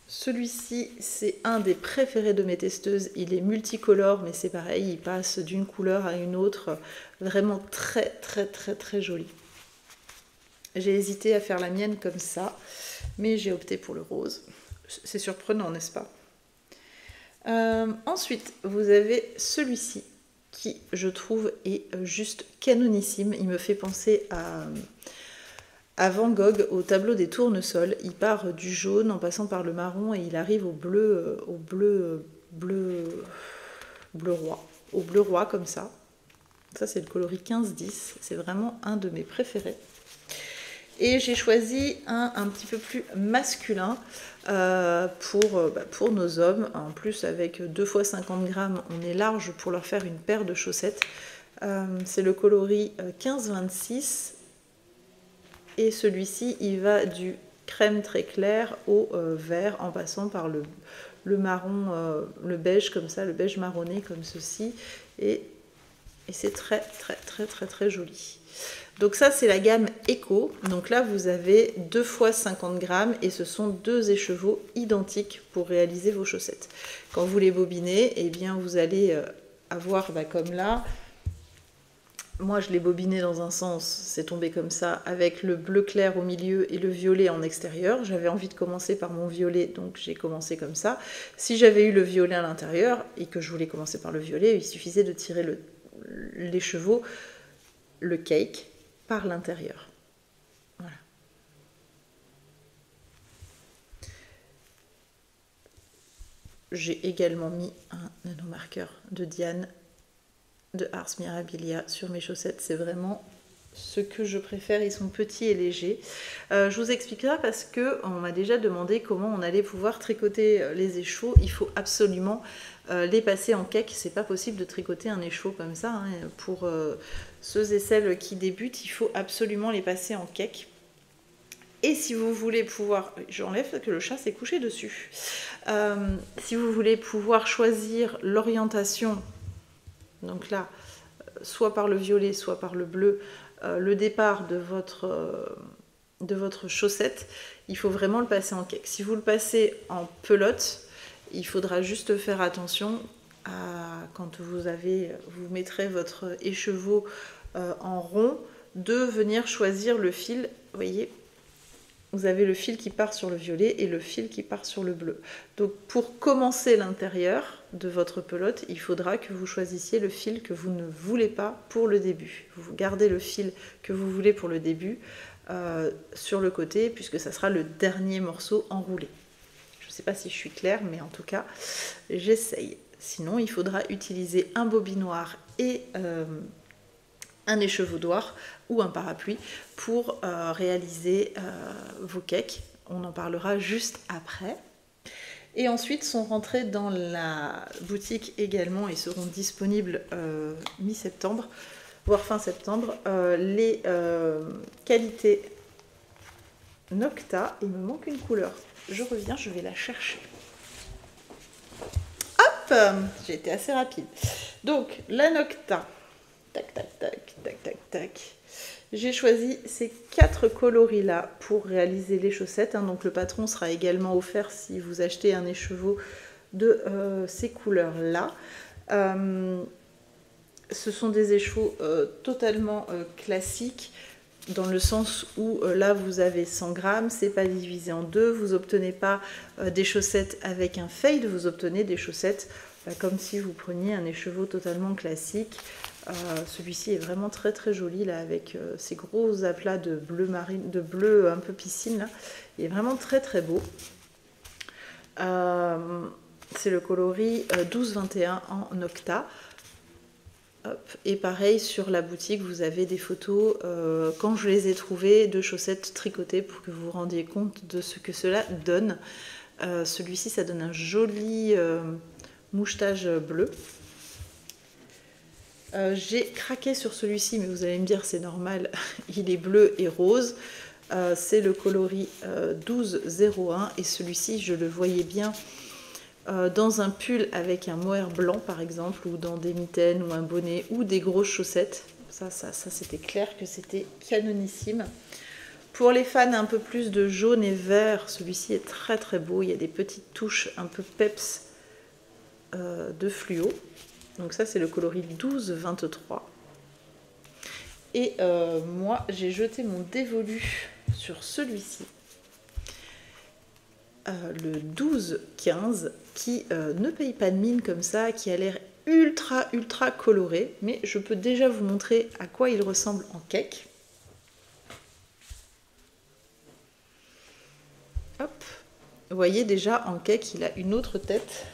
celui-ci c'est un des préférés de mes testeuses, il est multicolore mais c'est pareil, il passe d'une couleur à une autre, vraiment très très très très joli. J'ai hésité à faire la mienne comme ça, mais j'ai opté pour le rose. C'est surprenant, n'est-ce pas ? Ensuite, vous avez celui-ci qui, je trouve, est juste canonissime. Il me fait penser à Van Gogh, au tableau des tournesols. Il part du jaune en passant par le marron et il arrive au bleu roi. Au bleu roi comme ça. Ça, c'est le coloris 15-10. C'est vraiment un de mes préférés. Et j'ai choisi un petit peu plus masculin pour nos hommes. En plus, avec 2 fois 50 grammes, on est large pour leur faire une paire de chaussettes. C'est le coloris 15-26. Et celui-ci, il va du crème très clair au vert en passant par le marron, le beige comme ça, le beige marronné comme ceci. Et c'est très très très très très joli. Donc ça c'est la gamme Eco, donc là vous avez 2 fois 50 grammes et ce sont 2 écheveaux identiques pour réaliser vos chaussettes. Quand vous les bobinez, eh bien vous allez avoir comme là, moi je l'ai bobiné dans un sens, c'est tombé comme ça, avec le bleu clair au milieu et le violet en extérieur. J'avais envie de commencer par mon violet, donc j'ai commencé comme ça. Si j'avais eu le violet à l'intérieur et que je voulais commencer par le violet, il suffisait de tirer l'écheveau, le cake, par l'intérieur. Voilà. J'ai également mis un nanomarqueur de Diane de Ars Mirabilia sur mes chaussettes. C'est vraiment ce que je préfère. Ils sont petits et légers. Je vous explique ça parce qu'on m'a déjà demandé comment on allait pouvoir tricoter les écheveaux. Il faut absolument les passer en cake. C'est pas possible de tricoter un écheveau comme ça, hein. Pour ceux et celles qui débutent, il faut absolument les passer en cake. Et si vous voulez pouvoir, j'enlève que le chat s'est couché dessus. Si vous voulez pouvoir choisir l'orientation, donc là, soit par le violet, soit par le bleu, le départ de votre chaussette, il faut vraiment le passer en cake. Si vous le passez en pelote, il faudra juste faire attention quand vous mettrez votre écheveau en rond, de venir choisir le fil. Vous voyez, vous avez le fil qui part sur le violet et le fil qui part sur le bleu. Donc pour commencer l'intérieur de votre pelote, il faudra que vous choisissiez le fil que vous ne voulez pas pour le début. Vous gardez le fil que vous voulez pour le début sur le côté, puisque ça sera le dernier morceau enroulé. Je ne sais pas si je suis claire, mais en tout cas, j'essaye. Sinon, il faudra utiliser un bobinoir et un échevaudoir ou un parapluie pour réaliser vos cakes. On en parlera juste après. Et ensuite sont rentrés dans la boutique également et seront disponibles mi-septembre, voire fin septembre, les qualités Nocta. Il me manque une couleur. Je reviens, je vais la chercher. Hop, j'ai été assez rapide. Donc, la Nocta. Tac, tac, tac, tac, tac, tac. J'ai choisi ces 4 coloris-là pour réaliser les chaussettes. Donc, le patron sera également offert si vous achetez un écheveau de ces couleurs-là. Ce sont des écheveaux totalement classiques, dans le sens où là vous avez 100 grammes, c'est pas divisé en deux, vous obtenez pas des chaussettes avec un fade, vous obtenez des chaussettes comme si vous preniez un écheveau totalement classique. Celui-ci est vraiment très très joli là, avec ces gros aplats de bleu marine, de bleu un peu piscine là. Il est vraiment très très beau. C'est le coloris 12-21 en Nocta. Hop. Et pareil, sur la boutique, vous avez des photos, quand je les ai trouvées, de chaussettes tricotées pour que vous vous rendiez compte de ce que cela donne. Celui-ci, ça donne un joli mouchetage bleu. J'ai craqué sur celui-ci, mais vous allez me dire, c'est normal, il est bleu et rose. C'est le coloris 12-01 et celui-ci, je le voyais bien dans un pull avec un mohair blanc par exemple, ou dans des mitaines ou un bonnet ou des grosses chaussettes. Ça c'était clair que c'était canonissime. Pour les fans un peu plus de jaune et vert, celui-ci est très très beau. Il y a des petites touches un peu peps de fluo. Donc ça c'est le coloris 12-23. Et moi j'ai jeté mon dévolu sur celui-ci. Le 12-15 qui ne paye pas de mine comme ça, qui a l'air ultra ultra coloré, mais je peux déjà vous montrer à quoi il ressemble en cake. Hop, vous voyez déjà en cake il a une autre tête,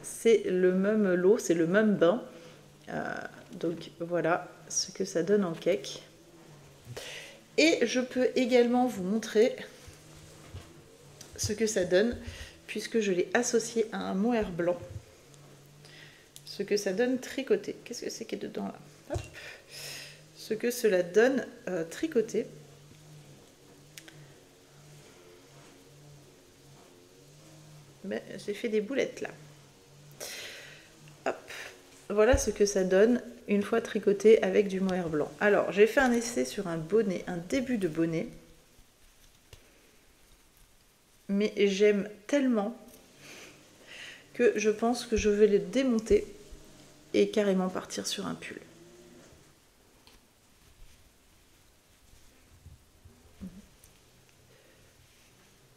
c'est le même lot, c'est le même bain, donc voilà ce que ça donne en cake. Et je peux également vous montrer ce que ça donne, puisque je l'ai associé à un mohair blanc. Ce que ça donne tricoté. Qu'est-ce que c'est qui est dedans là? Hop. Ce que cela donne tricoté. Ben, j'ai fait des boulettes là. Hop. Voilà ce que ça donne une fois tricoté avec du mohair blanc. Alors, j'ai fait un essai sur un bonnet, un début de bonnet. Mais j'aime tellement que je pense que je vais le démonter et carrément partir sur un pull.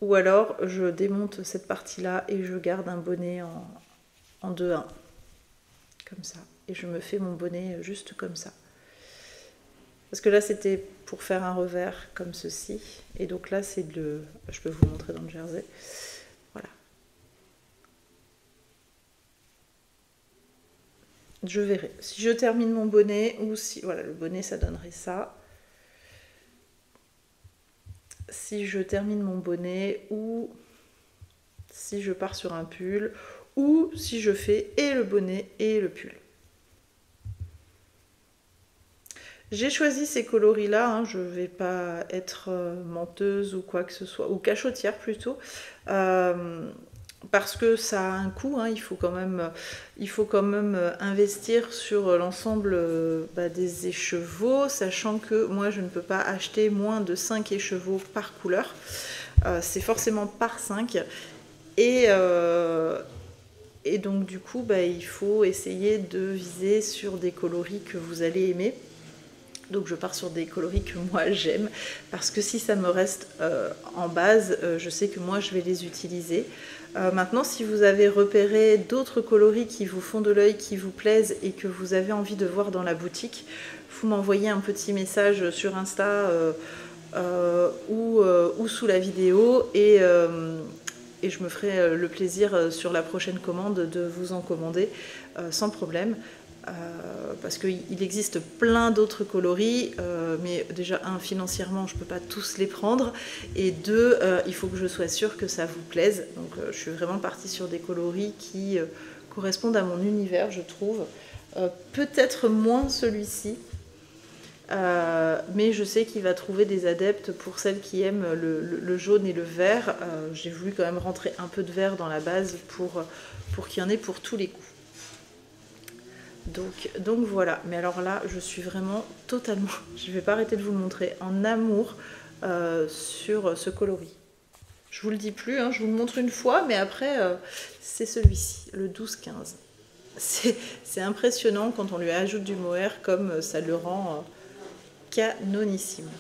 Ou alors je démonte cette partie-là et je garde un bonnet en 2-1, comme ça. Et je me fais mon bonnet juste comme ça. Parce que là c'était pour faire un revers comme ceci. Et donc là c'est je peux vous montrer dans le jersey. Voilà. Je verrai. Si je termine mon bonnet ou si... Voilà, le bonnet ça donnerait ça. Si je termine mon bonnet ou si je pars sur un pull ou si je fais et le bonnet et le pull. J'ai choisi ces coloris-là, hein, je ne vais pas être menteuse ou quoi que ce soit, ou cachotière plutôt, parce que ça a un coût, hein, il faut quand même investir sur l'ensemble des écheveaux, sachant que moi je ne peux pas acheter moins de 5 écheveaux par couleur, c'est forcément par 5, et Et donc du coup, il faut essayer de viser sur des coloris que vous allez aimer. Donc je pars sur des coloris que moi j'aime, parce que si ça me reste en base, je sais que moi je vais les utiliser. Maintenant, si vous avez repéré d'autres coloris qui vous font de l'œil, qui vous plaisent et que vous avez envie de voir dans la boutique, vous m'envoyez un petit message sur Insta ou sous la vidéo et je me ferai le plaisir sur la prochaine commande de vous en commander sans problème. Parce qu'il existe plein d'autres coloris, mais déjà, financièrement, je ne peux pas tous les prendre, et deux, il faut que je sois sûre que ça vous plaise. Donc je suis vraiment partie sur des coloris qui correspondent à mon univers, je trouve. Peut-être moins celui-ci, mais je sais qu'il va trouver des adeptes pour celles qui aiment le jaune et le vert. J'ai voulu quand même rentrer un peu de vert dans la base pour qu'il y en ait pour tous les coups. Donc voilà, mais alors là je suis vraiment totalement, je ne vais pas arrêter de vous le montrer, en amour sur ce coloris. Je vous le dis plus, je vous le montre une fois, mais après c'est celui-ci, le 12-15. C'est impressionnant quand on lui ajoute du mohair, comme ça le rend canonissime.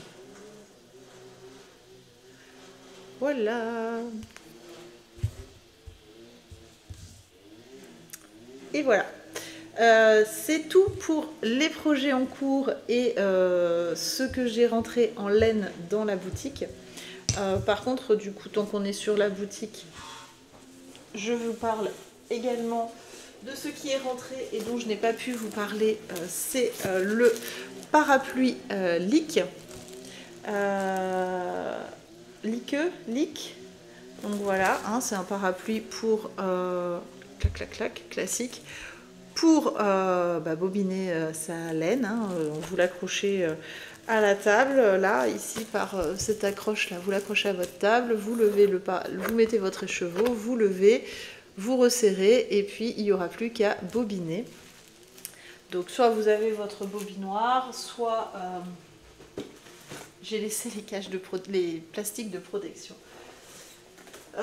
Voilà. Et voilà. C'est tout pour les projets en cours et ce que j'ai rentré en laine dans la boutique. Par contre, du coup, tant qu'on est sur la boutique, je vous parle également de ce qui est rentré et dont je n'ai pas pu vous parler. C'est le parapluie Leek. Leek. Donc voilà, c'est un parapluie pour clac clac clac classique. Pour bobiner sa laine, vous l'accrochez à la table, là, ici, par cette accroche-là, vous l'accrochez à votre table, vous levez vous mettez votre écheveau, vous levez, vous resserrez, et puis il n'y aura plus qu'à bobiner. Donc soit vous avez votre bobinoir, soit j'ai laissé les plastiques de protection.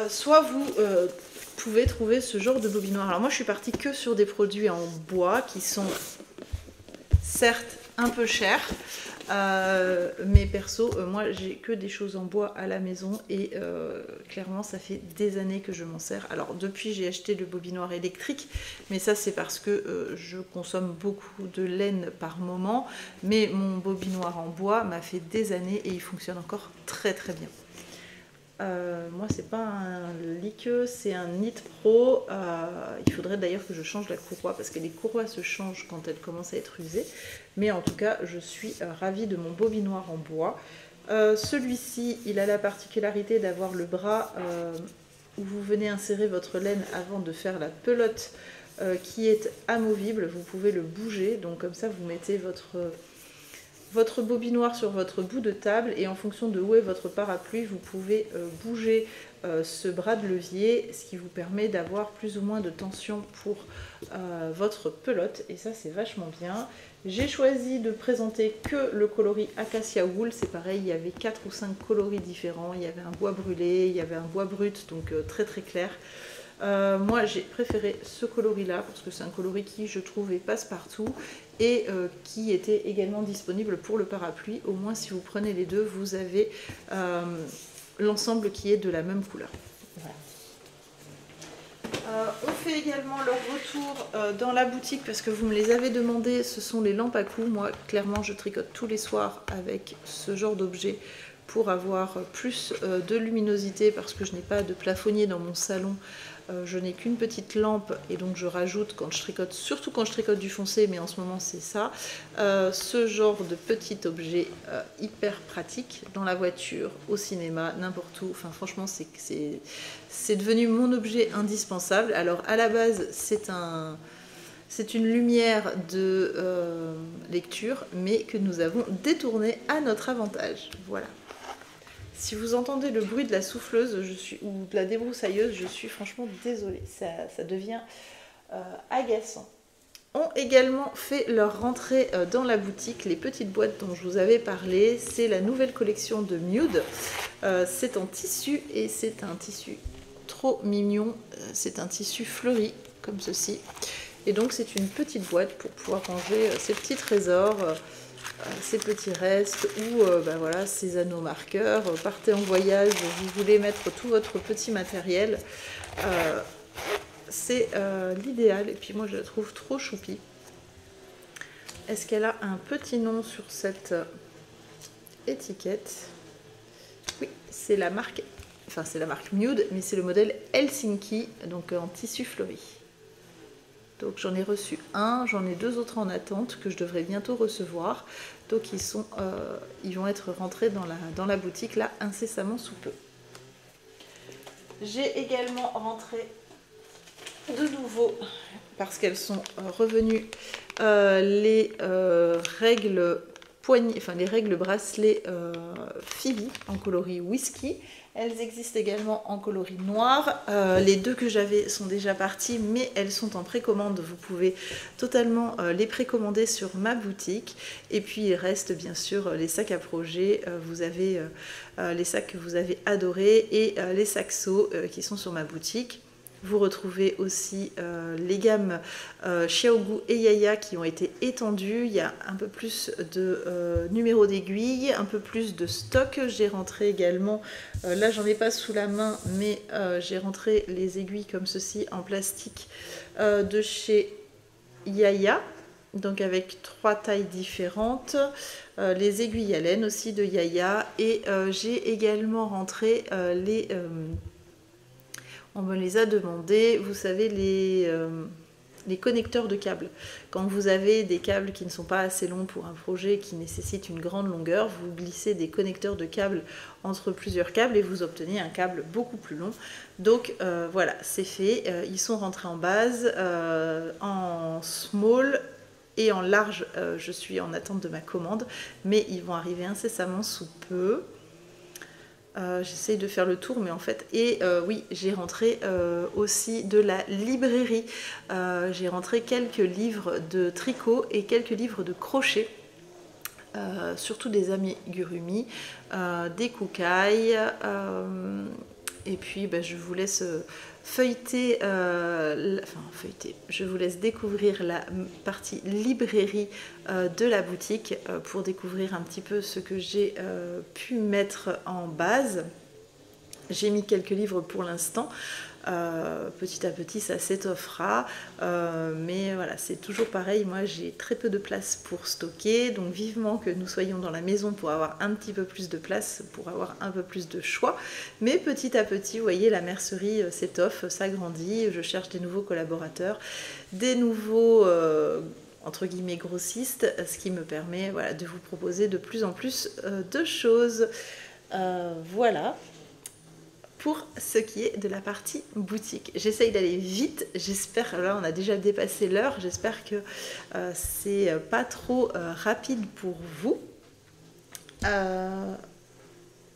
Soit vous pouvez trouver ce genre de bobinoir. Alors moi je suis partie que sur des produits en bois qui sont certes un peu chers, mais perso moi j'ai que des choses en bois à la maison et clairement ça fait des années que je m'en sers. Alors depuis j'ai acheté le bobinoir électrique, mais ça c'est parce que je consomme beaucoup de laine par moment, mais mon bobinoir en bois m'a fait des années et il fonctionne encore très très bien. Moi c'est pas un Leek, c'est un Knit Pro. Il faudrait d'ailleurs que je change la courroie parce que les courroies se changent quand elles commencent à être usées, mais en tout cas je suis ravie de mon bobinoir en bois. Celui-ci il a la particularité d'avoir le bras où vous venez insérer votre laine avant de faire la pelote qui est amovible. Vous pouvez le bouger, donc comme ça vous mettez votre bobinoir sur votre bout de table et en fonction de où est votre parapluie, vous pouvez bouger ce bras de levier, ce qui vous permet d'avoir plus ou moins de tension pour votre pelote et ça c'est vachement bien. J'ai choisi de présenter que le coloris Acacia Wool, c'est pareil, il y avait 4 ou 5 coloris différents, il y avait un bois brûlé, il y avait un bois brut, donc très très clair. Moi j'ai préféré ce coloris là parce que c'est un coloris qui je trouvais passe partout et qui était également disponible pour le parapluie. Au moins si vous prenez les deux vous avez l'ensemble qui est de la même couleur. Voilà. On fait également leur retour dans la boutique parce que vous me les avez demandé, ce sont les lampes à clous. Moi clairement je tricote tous les soirs avec ce genre d'objet pour avoir plus de luminosité parce que je n'ai pas de plafonnier dans mon salon. Je n'ai qu'une petite lampe et donc je rajoute quand je tricote, surtout quand je tricote du foncé, mais en ce moment c'est ça, ce genre de petit objet hyper pratique dans la voiture, au cinéma, n'importe où. Enfin franchement c'est devenu mon objet indispensable. Alors à la base c'est une lumière de lecture mais que nous avons détournée à notre avantage. Voilà. Si vous entendez le bruit de la souffleuse ou de la débroussailleuse, je suis franchement désolée, ça devient agaçant. Ont également fait leur rentrée dans la boutique les petites boîtes dont je vous avais parlé. C'est la nouvelle collection de Mude. C'est en tissu et c'est un tissu trop mignon. C'est un tissu fleuri comme ceci. Et donc c'est une petite boîte pour pouvoir ranger ces petits trésors, ces petits restes ou voilà, ces anneaux marqueurs. Partez en voyage, vous voulez mettre tout votre petit matériel. C'est l'idéal. Et puis moi je la trouve trop choupie. Est-ce qu'elle a un petit nom sur cette étiquette? Oui, c'est la marque, enfin c'est la marque Nude, mais c'est le modèle Helsinki, donc en tissu fleuri. Donc j'en ai reçu un, j'en ai 2 autres en attente que je devrais bientôt recevoir. Donc ils vont être rentrés dans la boutique là incessamment sous peu. J'ai également rentré de nouveau, parce qu'elles sont revenues, les règles poignées, enfin les règles bracelets Phoebe en coloris whisky. Elles existent également en coloris noir. Les 2 que j'avais sont déjà parties, mais elles sont en précommande. Vous pouvez totalement les précommander sur ma boutique. Et puis il reste bien sûr les sacs à projet. Vous avez les sacs que vous avez adorés et les saxos qui sont sur ma boutique. Vous retrouvez aussi les gammes Xiaogu et Yaya qui ont été étendues. Il y a un peu plus de numéros d'aiguilles, un peu plus de stock. J'ai rentré également, là j'en ai pas sous la main, mais j'ai rentré les aiguilles comme ceci en plastique de chez Yaya. Donc avec 3 tailles différentes. Les aiguilles à laine aussi de Yaya. Et j'ai également rentré on me les a demandé, vous savez, les connecteurs de câbles. Quand vous avez des câbles qui ne sont pas assez longs pour un projet qui nécessite une grande longueur, vous glissez des connecteurs de câbles entre plusieurs câbles et vous obtenez un câble beaucoup plus long. Donc voilà, c'est fait. Ils sont rentrés en base, en small et en large. Je suis en attente de ma commande, mais ils vont arriver incessamment sous peu. J'essaye de faire le tour, mais en fait, oui, j'ai rentré aussi de la librairie. J'ai rentré quelques livres de tricot et quelques livres de crochet, surtout des amigurumi, des kukai, et puis je vous laisse feuilleter, je vous laisse découvrir la partie librairie de la boutique pour découvrir un petit peu ce que j'ai pu mettre en base. J'ai mis quelques livres pour l'instant. Petit à petit ça s'étoffera, mais voilà, c'est toujours pareil, moi j'ai très peu de place pour stocker, donc vivement que nous soyons dans la maison pour avoir un petit peu plus de place, pour avoir un peu plus de choix, mais petit à petit, vous voyez, la mercerie s'étoffe, s'agrandit, je cherche des nouveaux collaborateurs, des nouveaux entre guillemets grossistes, ce qui me permet, voilà, de vous proposer de plus en plus de choses. Voilà pour ce qui est de la partie boutique. J'essaye d'aller vite, j'espère, là on a déjà dépassé l'heure, j'espère que c'est pas trop rapide pour vous.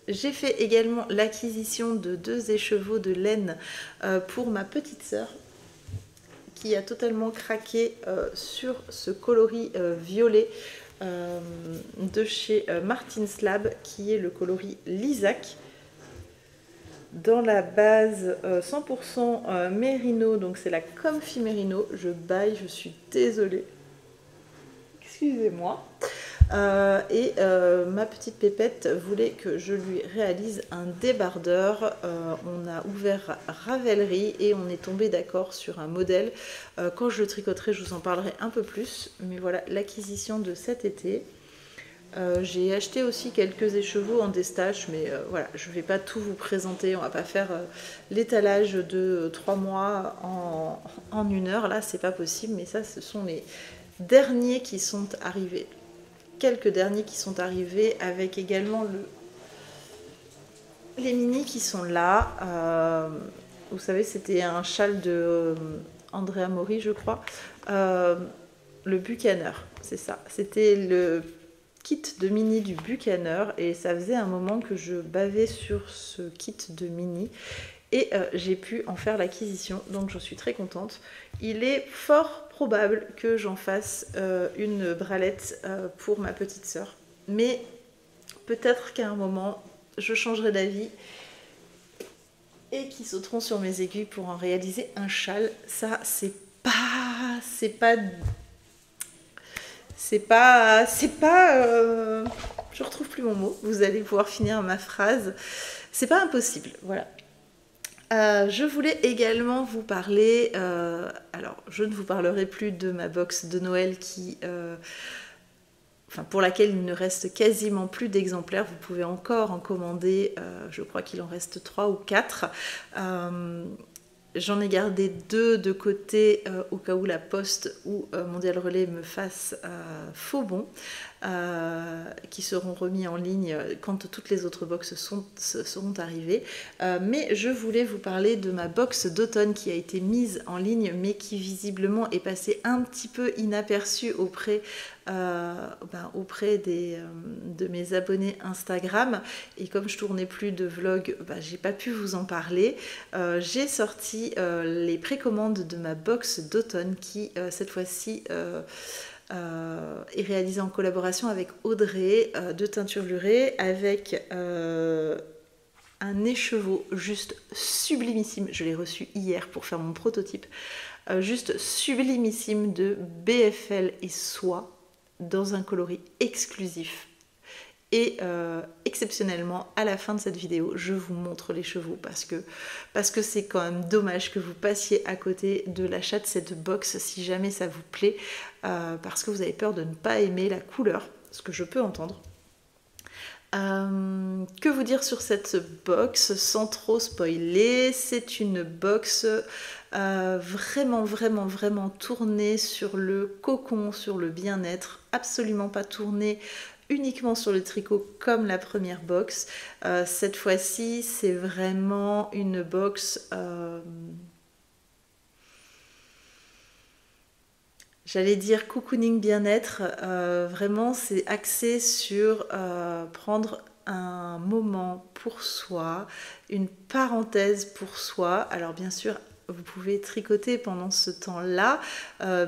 J'ai fait également l'acquisition de 2 écheveaux de laine pour ma petite sœur qui a totalement craqué sur ce coloris violet de chez Martin's Lab qui est le coloris Lisac. Dans la base 100% mérino, donc c'est la Comfy Mérino. Je baille, je suis désolée. Excusez-moi. Ma petite pépette voulait que je lui réalise un débardeur. On a ouvert Ravelry et on est tombé d'accord sur un modèle. Quand je le tricoterai, je vous en parlerai un peu plus. Mais voilà l'acquisition de cet été. J'ai acheté aussi quelques écheveaux en destache, mais voilà, je ne vais pas tout vous présenter, on va pas faire l'étalage de 3 mois en 1 heure, là c'est pas possible, mais ça ce sont les derniers qui sont arrivés, quelques derniers qui sont arrivés, avec également les mini qui sont là, vous savez c'était un châle de Andrea Mori je crois, le Buchaner, c'est ça, c'était le kit de mini du Buchaner et ça faisait un moment que je bavais sur ce kit de mini et j'ai pu en faire l'acquisition, donc je suis très contente. Il est fort probable que j'en fasse une bralette pour ma petite sœur, mais peut-être qu'à un moment je changerai d'avis et qui sauteront sur mes aiguilles pour en réaliser un châle. Ça, je retrouve plus mon mot, vous allez pouvoir finir ma phrase. C'est pas impossible, voilà. Je voulais également vous parler, alors je ne vous parlerai plus de ma box de Noël pour laquelle il ne reste quasiment plus d'exemplaires. Vous pouvez encore en commander, je crois qu'il en reste 3 ou 4. J'en ai gardé 2 de côté au cas où la Poste ou Mondial Relais me fassent faux bons, qui seront remis en ligne quand toutes les autres boxes seront arrivées. Mais je voulais vous parler de ma box d'automne qui a été mise en ligne mais qui visiblement est passée un petit peu inaperçue auprès de mes abonnés Instagram, et comme je tournais plus de vlog, j'ai pas pu vous en parler. J'ai sorti les précommandes de ma box d'automne qui cette fois-ci est réalisée en collaboration avec Audrey de Teinture Lurée, avec un écheveau juste sublimissime. Je l'ai reçu hier pour faire mon prototype, juste sublimissime, de BFL et soie dans un coloris exclusif. Et exceptionnellement, à la fin de cette vidéo, je vous montre les chevaux parce que c'est quand même dommage que vous passiez à côté de l'achat de cette box si jamais ça vous plaît, parce que vous avez peur de ne pas aimer la couleur, ce que je peux entendre. Que vous dire sur cette box sans trop spoiler? C'est une box vraiment tournée sur le cocon, sur le bien-être, absolument pas tournée uniquement sur le tricot comme la première box. Cette fois-ci, c'est vraiment une box, j'allais dire cocooning bien-être. Vraiment, c'est axé sur prendre un moment pour soi, une parenthèse pour soi. Alors bien sûr, vous pouvez tricoter pendant ce temps-là,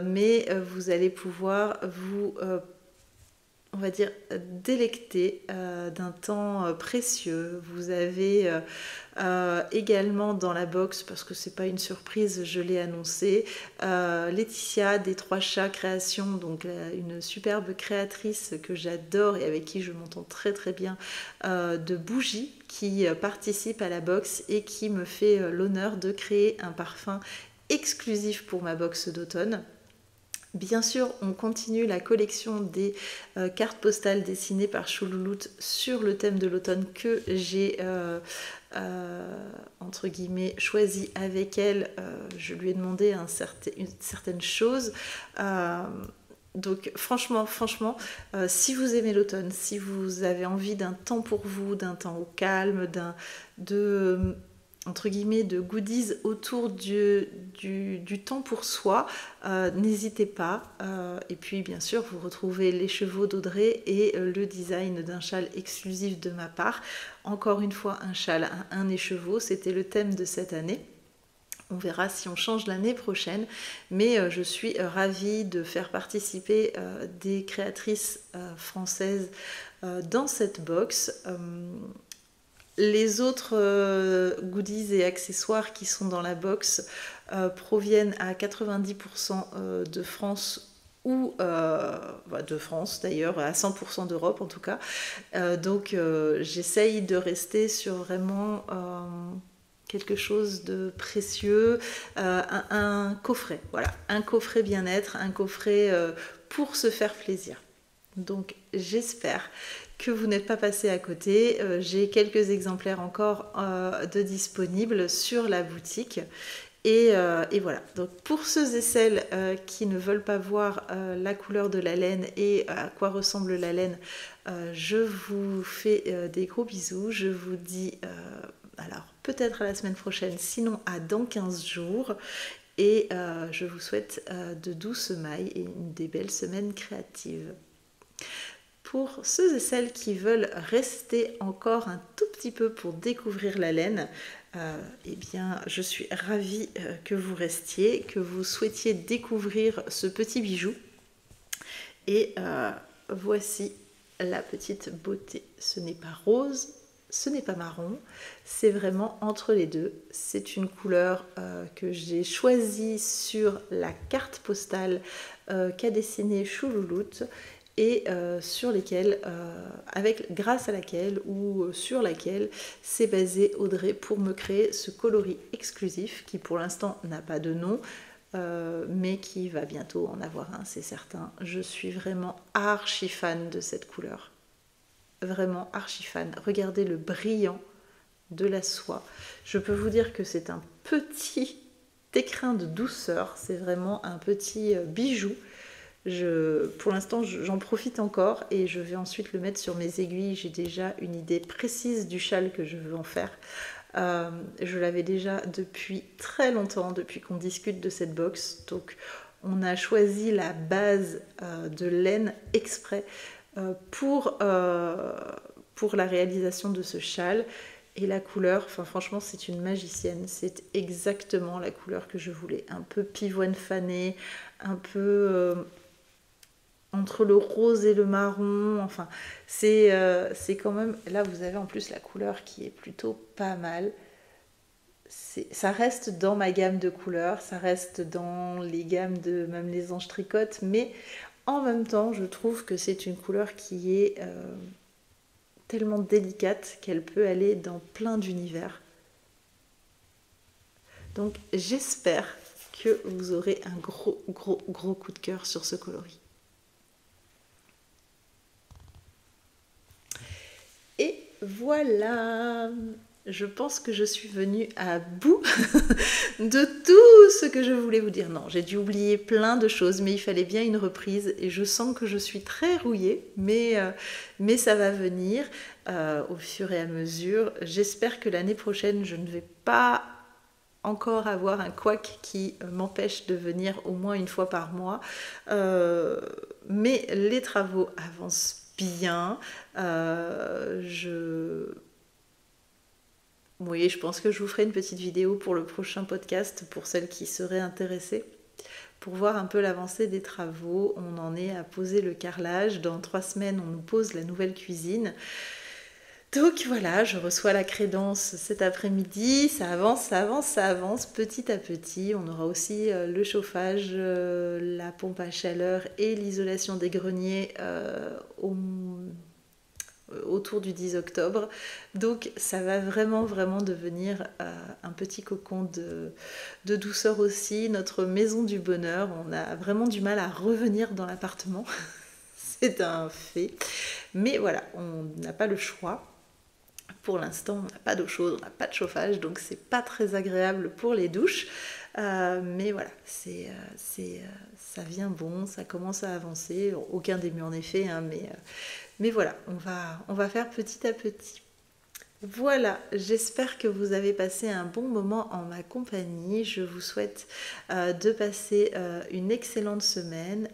mais vous allez pouvoir vous on va dire délecter d'un temps précieux. Vous avez également dans la box, parce que c'est pas une surprise, je l'ai annoncé, Laetitia des Trois Chats Création, donc une superbe créatrice que j'adore et avec qui je m'entends très bien, de bougies, qui participe à la box et qui me fait l'honneur de créer un parfum exclusif pour ma box d'automne. Bien sûr, on continue la collection des cartes postales dessinées par Choulouloute sur le thème de l'automne que j'ai entre guillemets choisi avec elle. Je lui ai demandé une certaine chose. Donc franchement, si vous aimez l'automne, si vous avez envie d'un temps pour vous, d'un temps au calme, entre guillemets de goodies autour du temps pour soi, n'hésitez pas. Et puis bien sûr, vous retrouvez les chevaux d'Audrey et le design d'un châle exclusif de ma part. Encore une fois, un châle, un écheveau, c'était le thème de cette année. On verra si on change l'année prochaine, mais je suis ravie de faire participer des créatrices françaises dans cette box. Les autres goodies et accessoires qui sont dans la box proviennent à 90% de France ou de France d'ailleurs, à 100% d'Europe en tout cas. Donc j'essaye de rester sur vraiment quelque chose de précieux, un coffret, voilà, un coffret bien-être, un coffret pour se faire plaisir. Donc j'espère que vous n'êtes pas passé à côté. J'ai quelques exemplaires encore de disponibles sur la boutique. Et voilà, donc pour ceux et celles qui ne veulent pas voir la couleur de la laine et à quoi ressemble la laine, je vous fais des gros bisous. Je vous dis alors peut-être à la semaine prochaine, sinon à dans 15 jours. Et je vous souhaite de douces mailles et des belles semaines créatives. Pour ceux et celles qui veulent rester encore un tout petit peu pour découvrir la laine, eh bien, je suis ravie que vous restiez, que vous souhaitiez découvrir ce petit bijou. Et voici la petite beauté. Ce n'est pas rose, ce n'est pas marron, c'est vraiment entre les deux. C'est une couleur que j'ai choisie sur la carte postale qu'a dessinée Choulouloute et grâce à laquelle ou sur laquelle s'est basée Audrey pour me créer ce coloris exclusif qui pour l'instant n'a pas de nom, mais qui va bientôt en avoir un, c'est certain. Je suis vraiment archi fan de cette couleur. Vraiment archi fan. Regardez le brillant de la soie. Je peux vous dire que c'est un petit écrin de douceur. C'est vraiment un petit bijou. Pour l'instant, j'en profite encore et je vais ensuite le mettre sur mes aiguilles. J'ai déjà une idée précise du châle que je veux en faire. Je l'avais déjà depuis très longtemps, depuis qu'on discute de cette box. Donc, on a choisi la base de laine exprès pour la réalisation de ce châle. Et la couleur, enfin franchement c'est une magicienne, c'est exactement la couleur que je voulais, un peu pivoine fanée, un peu entre le rose et le marron, enfin c'est quand même, là vous avez en plus la couleur qui est plutôt pas mal. Ça reste dans ma gamme de couleurs, ça reste dans les gammes de même les anges tricotent, mais en même temps je trouve que c'est une couleur qui est tellement délicate qu'elle peut aller dans plein d'univers. Donc j'espère que vous aurez un gros coup de cœur sur ce coloris. Et voilà, je pense que je suis venue à bout de tout ce que je voulais vous dire. Non, j'ai dû oublier plein de choses, mais il fallait bien une reprise et je sens que je suis très rouillée, mais ça va venir au fur et à mesure. J'espère que l'année prochaine, je ne vais pas encore avoir un couac qui m'empêche de venir au moins une fois par mois. Mais les travaux avancent bien. Oui, je pense que je vous ferai une petite vidéo pour le prochain podcast pour celles qui seraient intéressées. Pour voir un peu l'avancée des travaux, on en est à poser le carrelage. Dans 3 semaines, on nous pose la nouvelle cuisine. Donc voilà, je reçois la crédence cet après-midi, ça avance petit à petit. On aura aussi le chauffage, la pompe à chaleur et l'isolation des greniers autour du 10 octobre. Donc ça va vraiment devenir un petit cocon de douceur aussi. Notre maison du bonheur, on a vraiment du mal à revenir dans l'appartement. C'est un fait. Mais voilà, on n'a pas le choix. Pour l'instant, on n'a pas d'eau chaude, on n'a pas de chauffage, donc c'est pas très agréable pour les douches. Mais voilà, ça vient bon, ça commence à avancer. Aucun des murs en effet, hein, mais voilà, on va faire petit à petit. Voilà, j'espère que vous avez passé un bon moment en ma compagnie. Je vous souhaite de passer une excellente semaine,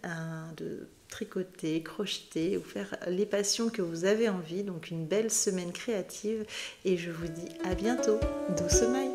de tricoter, crocheter ou faire les passions que vous avez envie. Donc une belle semaine créative et je vous dis à bientôt. Douce maille.